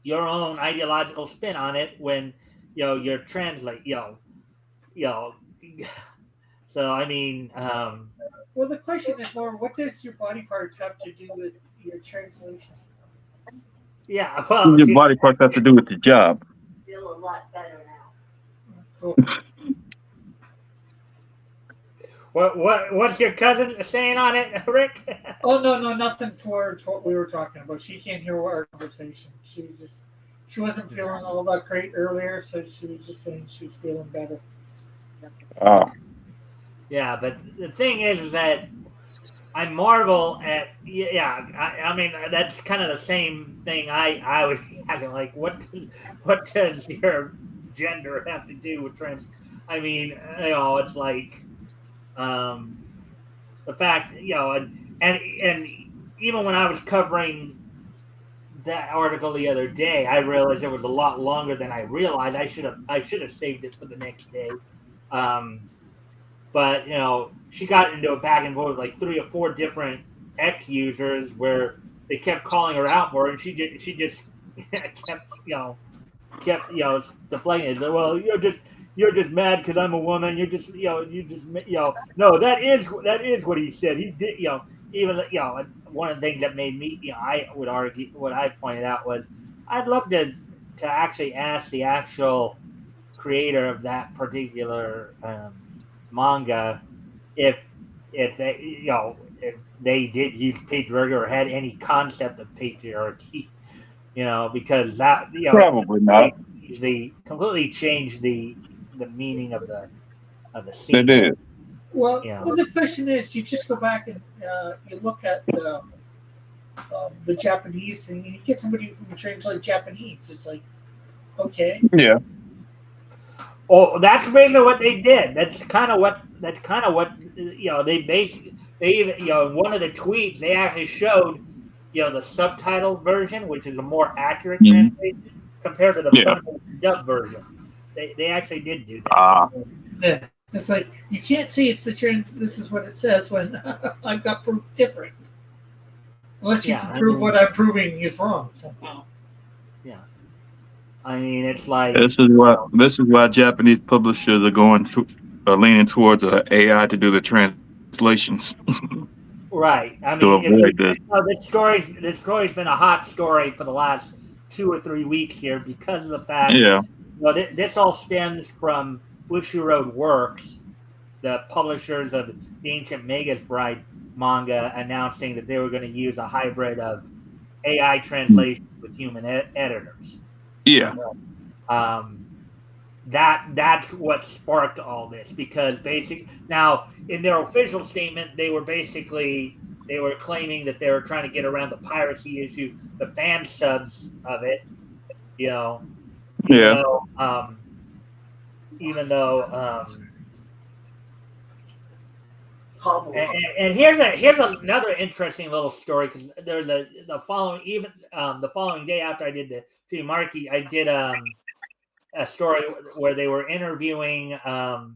your own ideological spin on it when you're translate So I mean, well, the question is more: what does your body parts have to do with your translation? Yeah, well, your body parts have to do with the job. Feel a lot better now. Cool. What's your cousin saying on it, Rick? Oh no, nothing towards what we were talking about. She can't hear our conversation. She wasn't feeling all that great earlier, so she was just saying she was feeling better. Yeah, but the thing is that I marvel at I mean that's kind of the same thing I was having, like what does your gender have to do with trans? I mean, it's like the fact, and even when I was covering that article the other day, I realized it was a lot longer than I realized. I should have saved it for the next day. But she got into a back and forth with like 3 or 4 different X users where they kept calling her out for it, and she just kept deflating it. So, well, you're just mad because I'm a woman. You're just no, that is what he said. He did even one of the things that made me I would argue what I pointed out was I'd love to actually ask the actual creator of that particular manga if they if they did use patriarchy or had any concept of patriarchy, because that probably not. They completely changed the meaning of the scene. They did. Well, the question is, you just go back and you look at the Japanese thing, and you get somebody who can translate Japanese. It's like, okay, yeah. Oh, that's basically what they did. That's kind of what they basically even in one of the tweets they actually showed the subtitle version, which is a more accurate translation compared to the dub version. They actually did do that. Yeah. It's like you can't see it's the this is what it says when I've got proof different. Unless you can prove what I'm proving is wrong somehow. Yeah. I mean, it's like this is why Japanese publishers are leaning towards AI to do the translations. Right. I mean, this story's been a hot story for the last 2 or 3 weeks here because of the fact. Yeah. This all stems from Bushiroad Works, the publishers of the Ancient Magus Bride manga, announcing that they were going to use a hybrid of AI translation with human editors. Yeah. That's what sparked all this, because now in their official statement they they were claiming that they were trying to get around the piracy issue, the fan subs of it. You know, even Yeah. though, even though, Hobble. and here's another interesting little story because there's the following day after I did the Team Marky, I did a story where they were interviewing a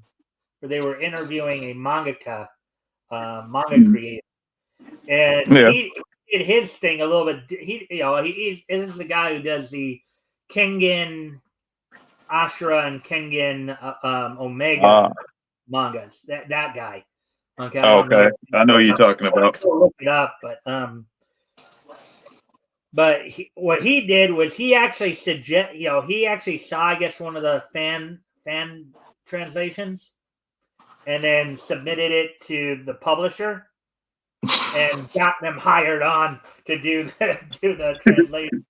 mangaka, manga creator, and Yeah. he did his thing a little bit. This is the guy who does the Kengan Ashura and Kengan Omega mangas. That guy. Okay, I don't know. I know what you're talking about. I'll look it up, but what he did was he actually he actually saw, I guess, one of the fan translations, and then submitted it to the publisher, and got them hired on to do the translation.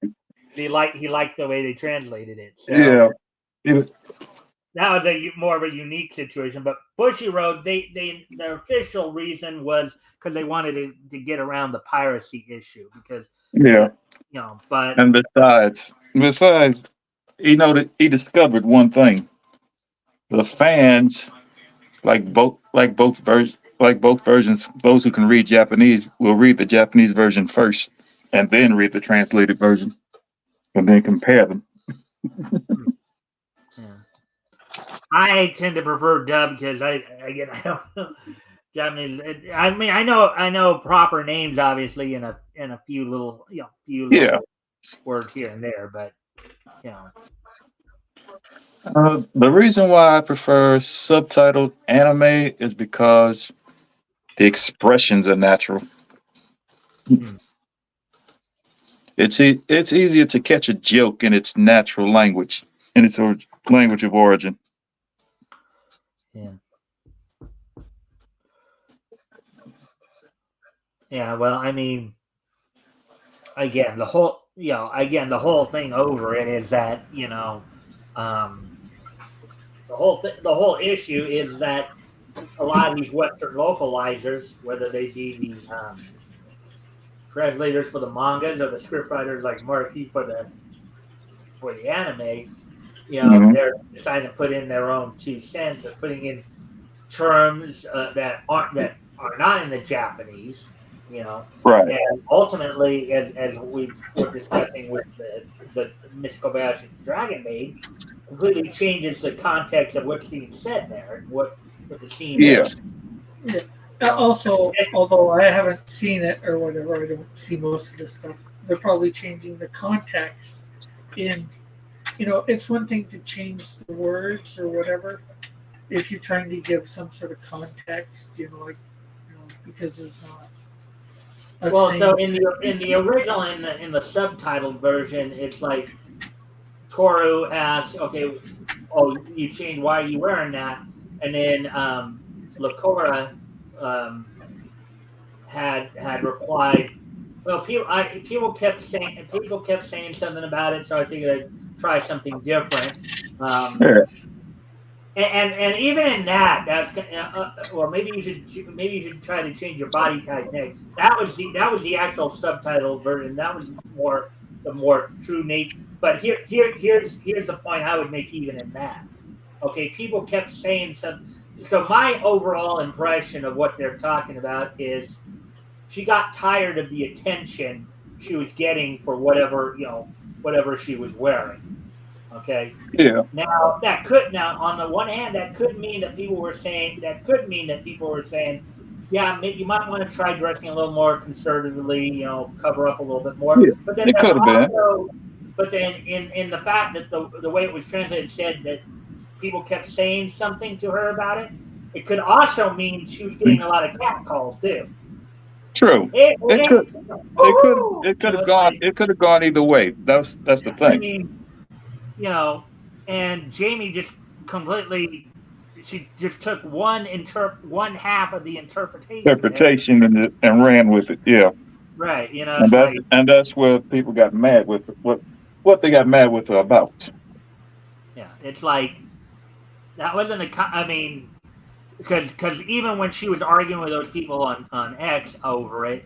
He liked the way they translated it. So. Yeah. That was more of a unique situation, but Bushy Road, their official reason was because they wanted to get around the piracy issue because but and besides, that he discovered one thing: the fans, both versions, those who can read Japanese will read the Japanese version first, and then read the translated version, and then compare them. Yeah. I tend to prefer dub because I don't know Japanese. I mean, I know proper names obviously in a few little words here and there, but the reason why I prefer subtitled anime is because the expressions are natural. It's easier to catch a joke in its natural language, in its language of origin. Yeah. Yeah. Well, I mean, again, the whole thing over it is that the whole issue is that a lot of these Western localizers, whether they be the translators for the mangas or the scriptwriters like Marky for the anime, they're deciding to put in their own 2 cents of putting in terms that are not in the Japanese, Right. And ultimately, as we were discussing with the Miss Kobayashi Dragon Maid, completely changes the context of what's being said there and what the scene is. Also, although I haven't seen it or whatever, I don't see most of this stuff. They're probably changing the context. It's one thing to change the words or whatever if you're trying to give some sort of context. Because there's not. So in the original, in the subtitled version, it's like Toru asks, "Okay, you changed. Why are you wearing that?" And then Lakora had replied, "Well, people kept saying something about it, so I figured I'd try something different." And even in that's or maybe you should try to change your body type name. That was the actual subtitle version. That was the more true nature. But here's the point I would make even in that. Okay, people kept saying something. So my overall impression of what they're talking about is she got tired of the attention she was getting for whatever she was wearing. Okay. Yeah. Now on the one hand, that could mean that people were saying, yeah, you might want to try dressing a little more conservatively, cover up a little bit more. Yeah, but then it could have been. But then in the fact that the way it was translated said that people kept saying something to her about it, it could also mean she was getting a lot of cat calls too. True. It could have gone either way. That's the thing. I mean, and Jamie just completely, she just took one half of the interpretation and ran with it. Yeah. Right. And that's where people got mad with what they got mad with her about. Yeah, it's like that wasn't I mean, because even when she was arguing with those people on X over it,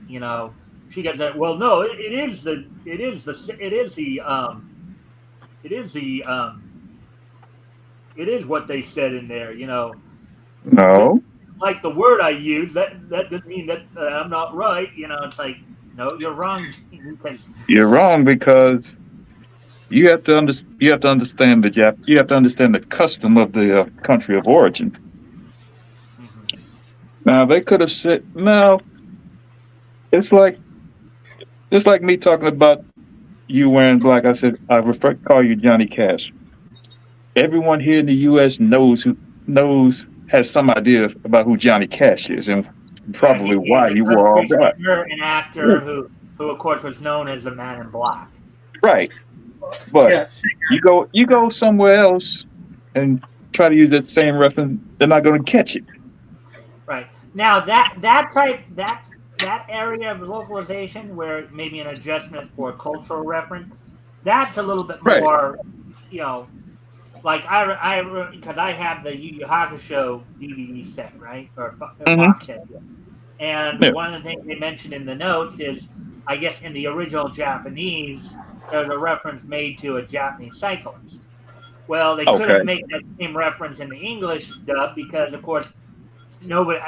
she got that. Well, no, it is what they said in there. Just No, like the word I use, that doesn't mean that I'm not right. It's like, no, you're wrong because you're wrong because you have to understand you have to understand the custom of the country of origin. Now they could have said no. It's like it's like me talking about you wearing black. I said I call you Johnny Cash. Everyone here in the U.S. knows has some idea about who Johnny Cash is and yeah, probably he's why a he wore all country black. singer and actor who of course was known as the Man in Black. Right, but Yes. you go somewhere else and try to use that same reference, they're not going to catch it. Right. Now that area of localization where maybe an adjustment for cultural reference, that's a little bit Right. more, you know, like because I have the Yu Yu Hakusho DVD set, right, or Hmm. box set, yeah. And Yeah. one of the things they mentioned in the notes is, I guess in the original Japanese, there's a reference made to a Japanese cyclist. Well, they Okay. couldn't make that same reference in the English dub because, of course, nobody,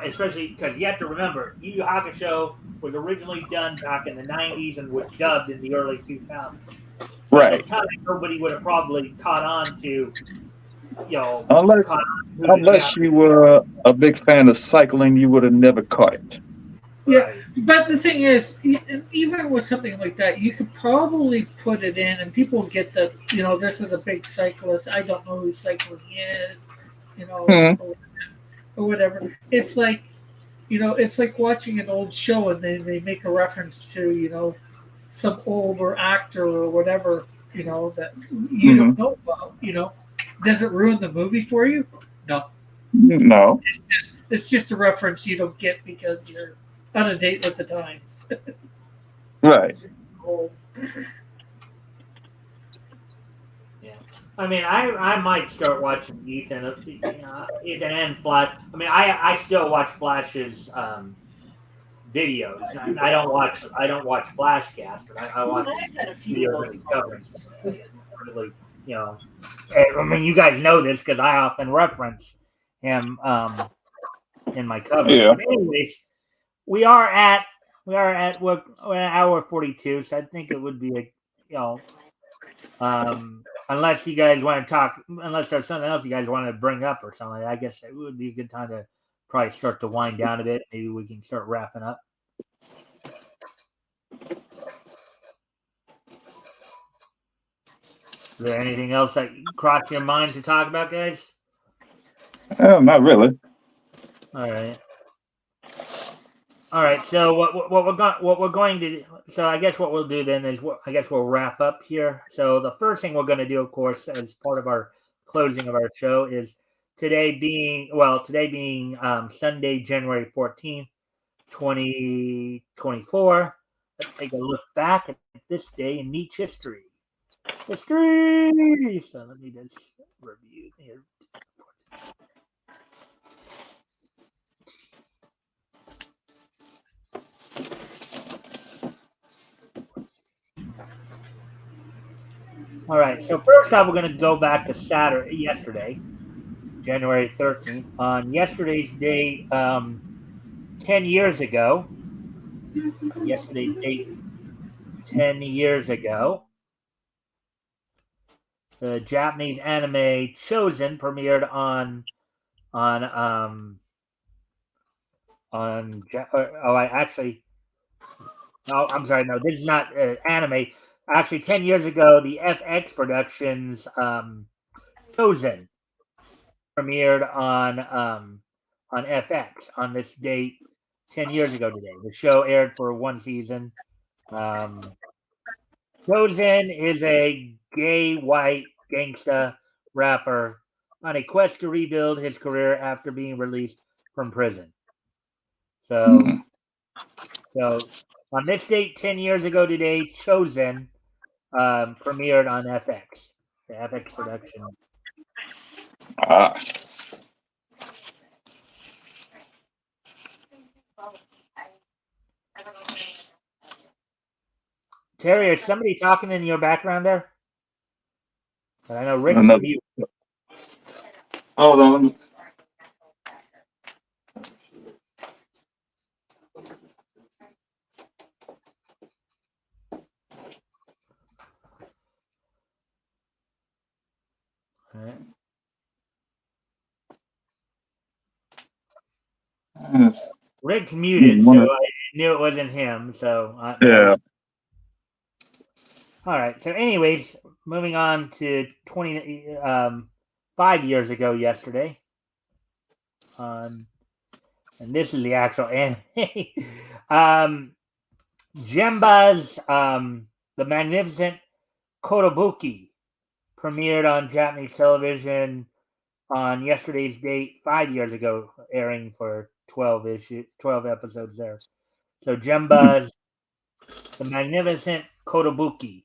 especially because you have to remember, Yu Yu Hakusho was originally done back in the 90s and was dubbed in the early 2000s. So at the Right. time, nobody would have probably caught on to, Unless caught on to who the unless you Japanese. were a big fan of cycling, you would have never caught it. Yeah, Right. but the thing is, even with something like that, you could probably put it in, and people get that. This is a big cyclist. I don't know who cycling is, Hmm. or whatever. It's like watching an old show, and they make a reference to some older actor or whatever that you Hmm. don't know about. Does it ruin the movie for you? No. No. It's just a reference you don't get because you're out of date with the times. Right. Oh, Yeah. I mean, I might start watching Ethan and Flash. I mean, I still watch Flash's videos. I don't watch Flashcast, but I watch his I've had a few of videos that those he covers. moments. Really, you know, I mean, you guys know this because I often reference him in my coverage. Yeah. But anyways, we are at we're at hour 42, so I think it would be unless you guys want to talk, unless there's something else you guys want to bring up or something, I guess it would be a good time to probably start to wind down a bit. Maybe we can start wrapping up. Is there anything else that crossed your mind to talk about, guys? Not really. All right. All right. So what we're going to so I guess what we'll do then is I guess we'll wrap up here. So the first thing we're going to do, of course, as part of our closing of our show, is today being Sunday, January 14th, 2024. Let's take a look back at this day in Nietzsche history. History. So let me just review here. All right. So first off, we're going to go back to yesterday, January 13th. On yesterday's date, 10 years ago, yesterday's date 10 years ago, the Japanese anime Chosen premiered I actually no, I'm sorry, no, this is not anime. Actually, 10 years ago, the FX Productions Chosen premiered on FX on this date 10 years ago today. The show aired for one season. Chosen is a gay white gangsta rapper on a quest to rebuild his career after being released from prison. So, Mm. so on this date 10 years ago today, Chosen premiered on FX, the FX production. Ah. Terry, is somebody talking in your background there? I know Rick's Another. mute. Hold on. All right. Yes. Rick's muted, so I knew it wasn't him. So Yeah. All right. So, anyways, moving on to 5 years ago yesterday. And this is the actual anime. Gemba's The Magnificent Kotobuki premiered on Japanese television on yesterday's date 5 years ago, airing for 12 episodes there. So Gemba's The Magnificent Kotobuki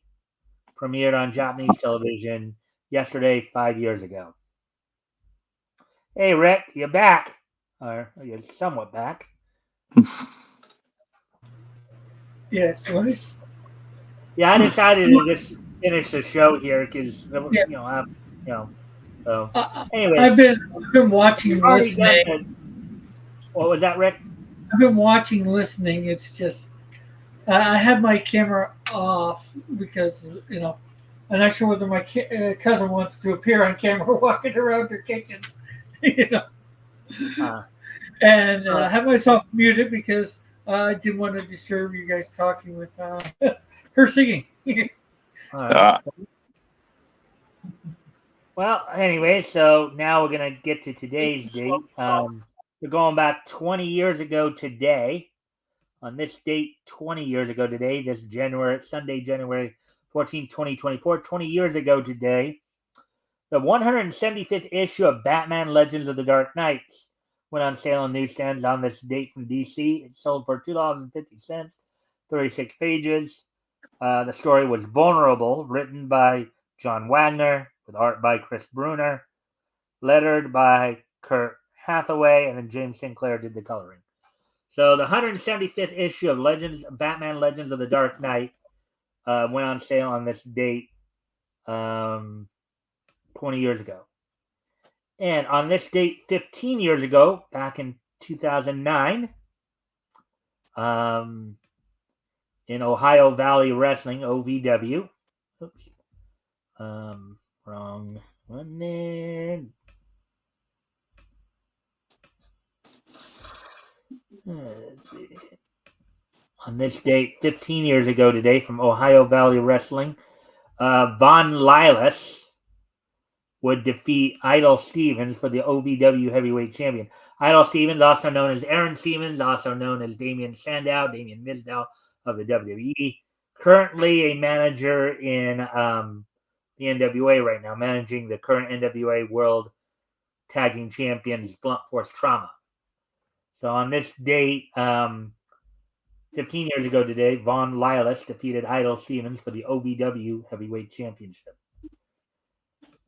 premiered on Japanese television yesterday 5 years ago. Hey Rick, you're back. Or you're somewhat back. Yes. Right? Yeah, I decided to just finish the show here because Yeah. So, I've anyways, been watching and already done listening. the, what was that, Rick? I've been watching, listening. It's just I have my camera off because I'm not sure whether my cousin wants to appear on camera walking around her kitchen, and I have myself muted because I didn't want to disturb you guys talking with her singing. All right. Well, anyway, so now we're gonna get to today's date. We're going back 20 years ago today. On this date, 20 years ago today, this Sunday, January 14, 2024, 20 years ago today, the 175th issue of Batman Legends of the Dark Knight went on sale on newsstands on this date from DC. It sold for $2.50, 36 pages. The story was Vulnerable, written by John Wagner, with art by Chris Brunner, lettered by Kurt Hathaway, and then James Sinclair did the coloring. So the 175th issue of Batman Legends of the Dark Knight went on sale on this date 20 years ago. And on this date 15 years ago, back in 2009, in Ohio Valley Wrestling, OVW. Oops. Wrong one there. On this date, 15 years ago today, from Ohio Valley Wrestling, Von Lilas would defeat Idol Stevens for the OVW Heavyweight Champion. Idol Stevens, also known as Aaron Stevens, also known as Damien Mizdow of the WWE, currently a manager in the NWA right now, managing the current NWA World Tag Team Champions Blunt Force Trauma. So on this date, 15 years ago today, Von Lilas defeated Idol Stevens for the OVW Heavyweight Championship.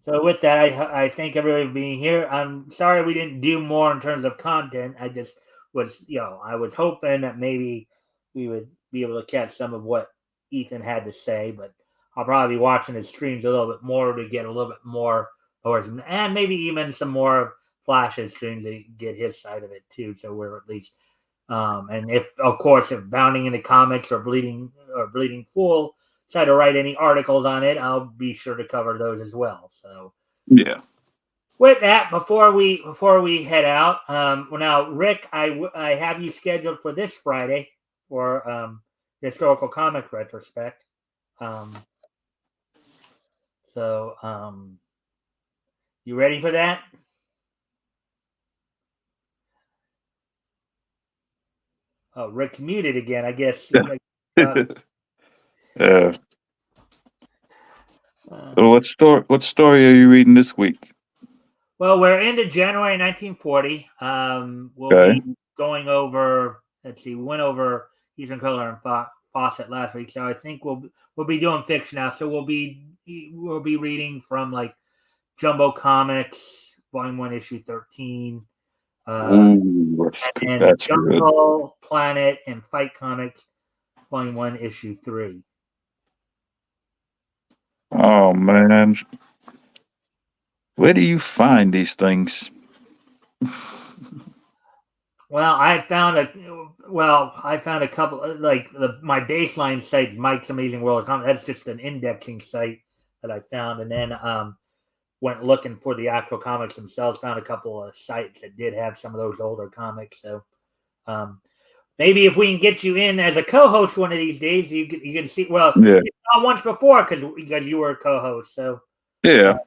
So with that, I thank everybody for being here. I'm sorry we didn't do more in terms of content. I just was, I was hoping that maybe we would be able to catch some of what Ethan had to say, but I'll probably be watching his streams a little bit more to get a little bit more, and maybe even some more Flash's streams to get his side of it too. So we're at least, and if Bounding into Comics or Bleeding Fool decide to write any articles on it, I'll be sure to cover those as well. So yeah. With that, before we head out, now Rick, I have you scheduled for this Friday for historical comic retrospect. You ready for that? Oh, Rick's muted again. I guess. What story are you reading this week? Well, we're into January 1940. We'll be going over. Let's see, we went over Eastern Color and Fawcett last week, so I think we'll be doing fiction now. So we'll be reading from like Jumbo Comics, Volume 1, Issue 13. Ooh, And that's good. Jungle, Planet, and Fight Comics, Volume 1, Issue 3. Oh man, where do you find these things? Well, I found a couple like my baseline site, Mike's Amazing World of Comics. That's just an indexing site that I found, and then went looking for the actual comics themselves. Found a couple of sites that did have some of those older comics. So maybe if we can get you in as a co-host one of these days, you can see. Well, Yeah, you saw once before because you were a co-host. So yeah.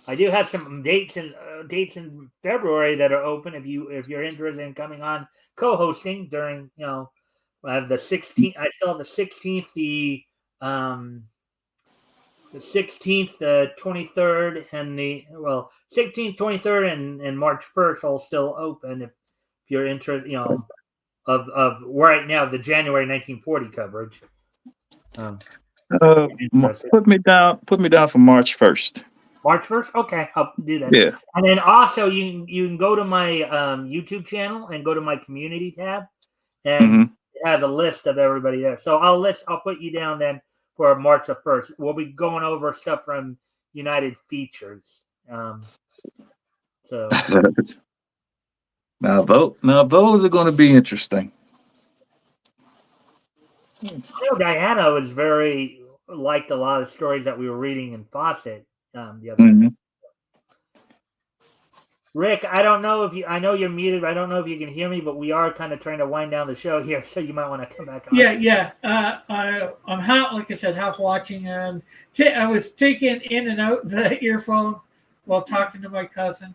I do have some dates in February that are open if you're interested in coming on co-hosting during I have the 16th. I still have the 16th, the 16th, the 23rd, and 16th, 23rd, and March 1st all still open if you're interested. Of right now the January 1940 coverage. Interested. Put me down. Put me down for March 1st. March 1st? Okay, I'll do that. Yeah. And then also you can go to my YouTube channel and go to my community tab, and it has a list of everybody there. So I'll put you down then for March the 1st. We'll be going over stuff from United Features. So Now those are going to be interesting. I know Diana was liked a lot of stories that we were reading in Fawcett the other day. Rick, I don't know I know you're muted, but I don't know if you can hear me, but we are kind of trying to wind down the show here, so you might want to come back on. Yeah. I'm like I said, half watching, and I was taking in and out the earphone while talking to my cousin,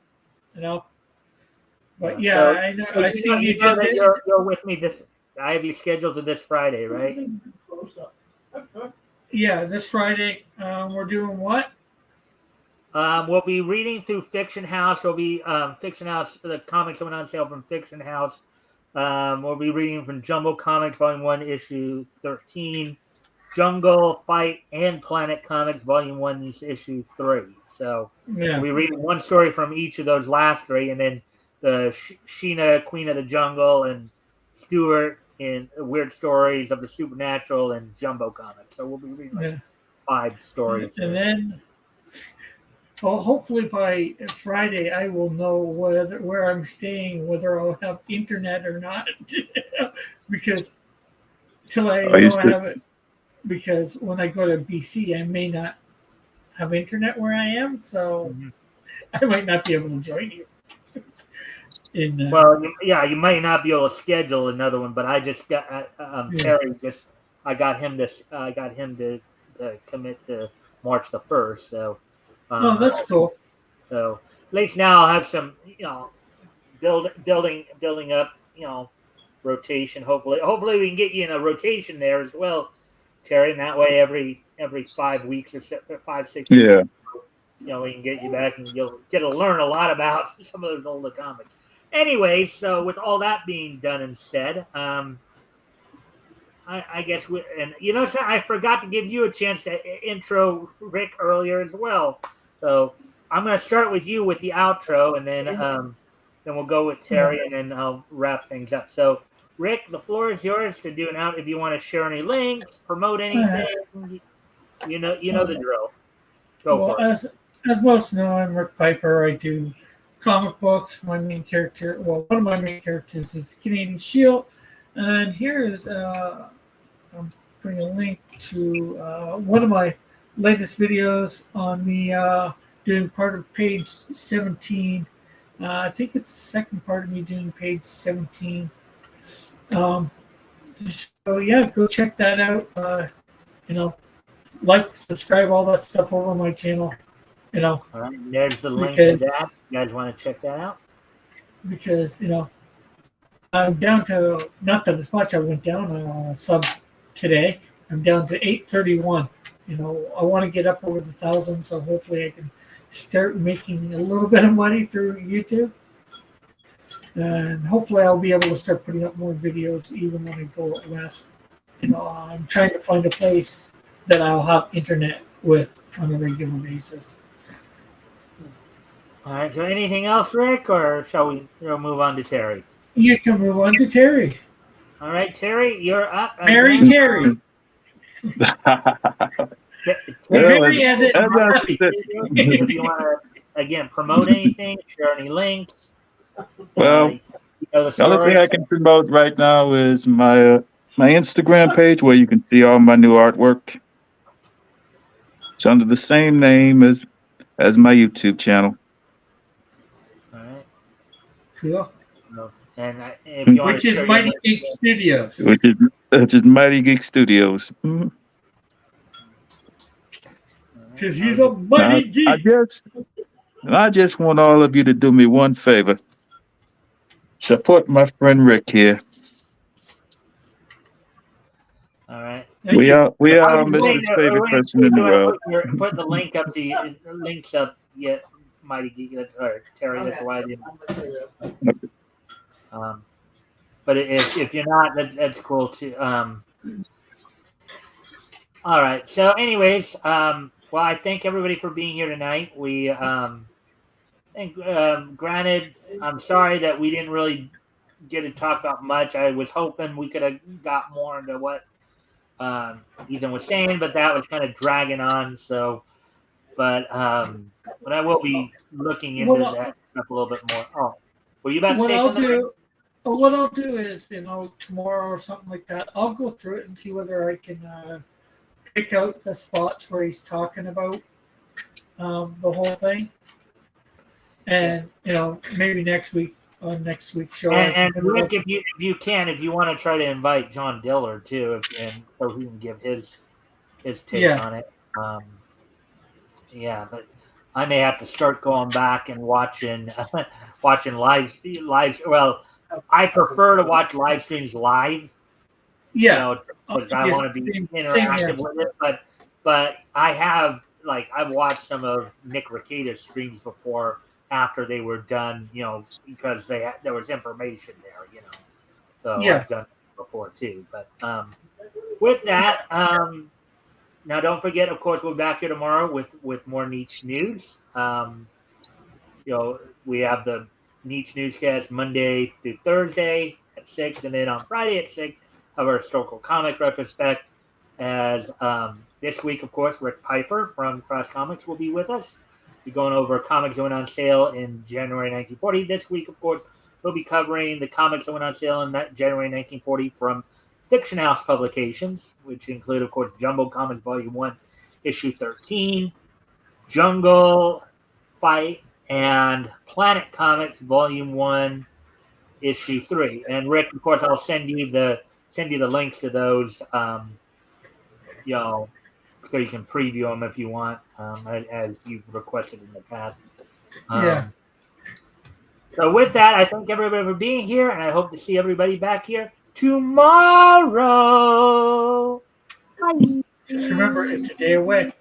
But yeah, so, I know. So I see you did that you're with me I have you scheduled to this Friday, right? Yeah, this Friday. We're doing what? We'll be reading through Fiction House. We'll be Fiction House. The comics went on sale from Fiction House. We'll be reading from Jumbo Comics, Volume 1, Issue 13. Jungle, Fight, and Planet Comics, Volume 1, Issue 3. So we'll be reading one story from each of those last three, and then the Sheena, Queen of the Jungle, and Stewart in Weird Stories of the Supernatural, and Jumbo Comics. So we'll be reading 5 stories. And then, hopefully by Friday, I will know where I'm staying, whether I'll have internet or not, because till I know I have it. Because when I go to BC, I may not have internet where I am, so I might not be able to join you. You might not be able to schedule another one, but I just got Terry. I got him to commit to March the 1st. So, that's cool. So at least now I'll have some, building up, rotation. Hopefully we can get you in a rotation there as well, Terry. And that way, every 5 weeks or 5, 6 weeks, we can get you back and you'll get to learn a lot about some of those older comics. Anyway, so with all that being done and said, I guess I forgot to give you a chance to intro Rick earlier as well. So I'm going to start with you with the outro, and then we'll go with Terry, and then I'll wrap things up. So Rick, the floor is yours to do an out. If you want to share any links, promote anything, you know the drill. Go for it. As most know, I'm Rick Piper. I do comic books. My main character, one of my main characters is Canadian Shield, and here is I'm putting a link to one of my latest videos on me doing part of page 17. I think it's the second part of me doing page 17. So yeah, go check that out. Like, subscribe, all that stuff over my channel. All right, there's the link to that. You guys want to check that out? Because I'm down to not that as much. I went down a sub today. I'm down to 831. I want to get up over the 1,000, so hopefully I can start making a little bit of money through YouTube. And hopefully I'll be able to start putting up more videos even when I go west. I'm trying to find a place that I'll have internet with on a regular basis. All right. So anything else, Rick, or shall we move on to Terry? You can move on to Terry. All right, Terry, you're up. Mary again. Terry. Well, Mary as it as I Murphy. said- If you want to again promote anything, share any links. Well, the the only thing story. I can promote right now is my Instagram page where you can see all my new artwork. It's under the same name as my YouTube channel. All right. Cool. And if you want Which to is share Mighty your Geek Studios. Which is Mighty Geek Studios. Mhm. Because he's a mighty geek. I just want all of you to do me one favor. Support my friend Rick here. all right. Thank you. We I are was waiting, Mr.'s favorite person in the world. put the link up to links up yet, Mighty Geek or Terry. That's why I didn't. But if you're not, that's cool too. All right. So, anyways, well, I thank everybody for being here tonight. We and granted, I'm sorry that we didn't really get to talk about much. I was hoping we could have got more into what Ethan was saying, but that was kind of dragging on. So, but I will be looking into that stuff a little bit more. Oh, were you about to say something? What I'll do is, tomorrow or something like that, I'll go through it and see whether I can pick out the spots where he's talking about the whole thing. And, maybe next week on next week's show. And Rick, if you want to try to invite John Diller too, and so he can give his take on it. But I may have to start going back and watching live. Well, I prefer to watch live streams live. Yeah, because I want to be interactive with it. But I have I've watched some of Nick Rekida's streams before after they were done. Because there was information there. So I've done it before too. But with that, now don't forget, of course, we're back here tomorrow with more Niche News. We have the Niche Newscast Monday through Thursday at 6, and then on Friday at 6 of our historical comic retrospect. As this week, of course, Rick Piper from Cross Comics will be with us. We're going over comics that went on sale in January 1940. This week, of course, we'll be covering the comics that went on sale in January 1940 from Fiction House Publications, which include, of course, Jumbo Comics Volume 1, Issue 13, Jungle Fight, and Planet Comics Volume 1, Issue 3. And Rick, of course, I'll send you the links to those, so you can preview them if you want, as you've requested in the past. So with that, I thank everybody for being here, and I hope to see everybody back here tomorrow. Bye. Just remember, it's a day away.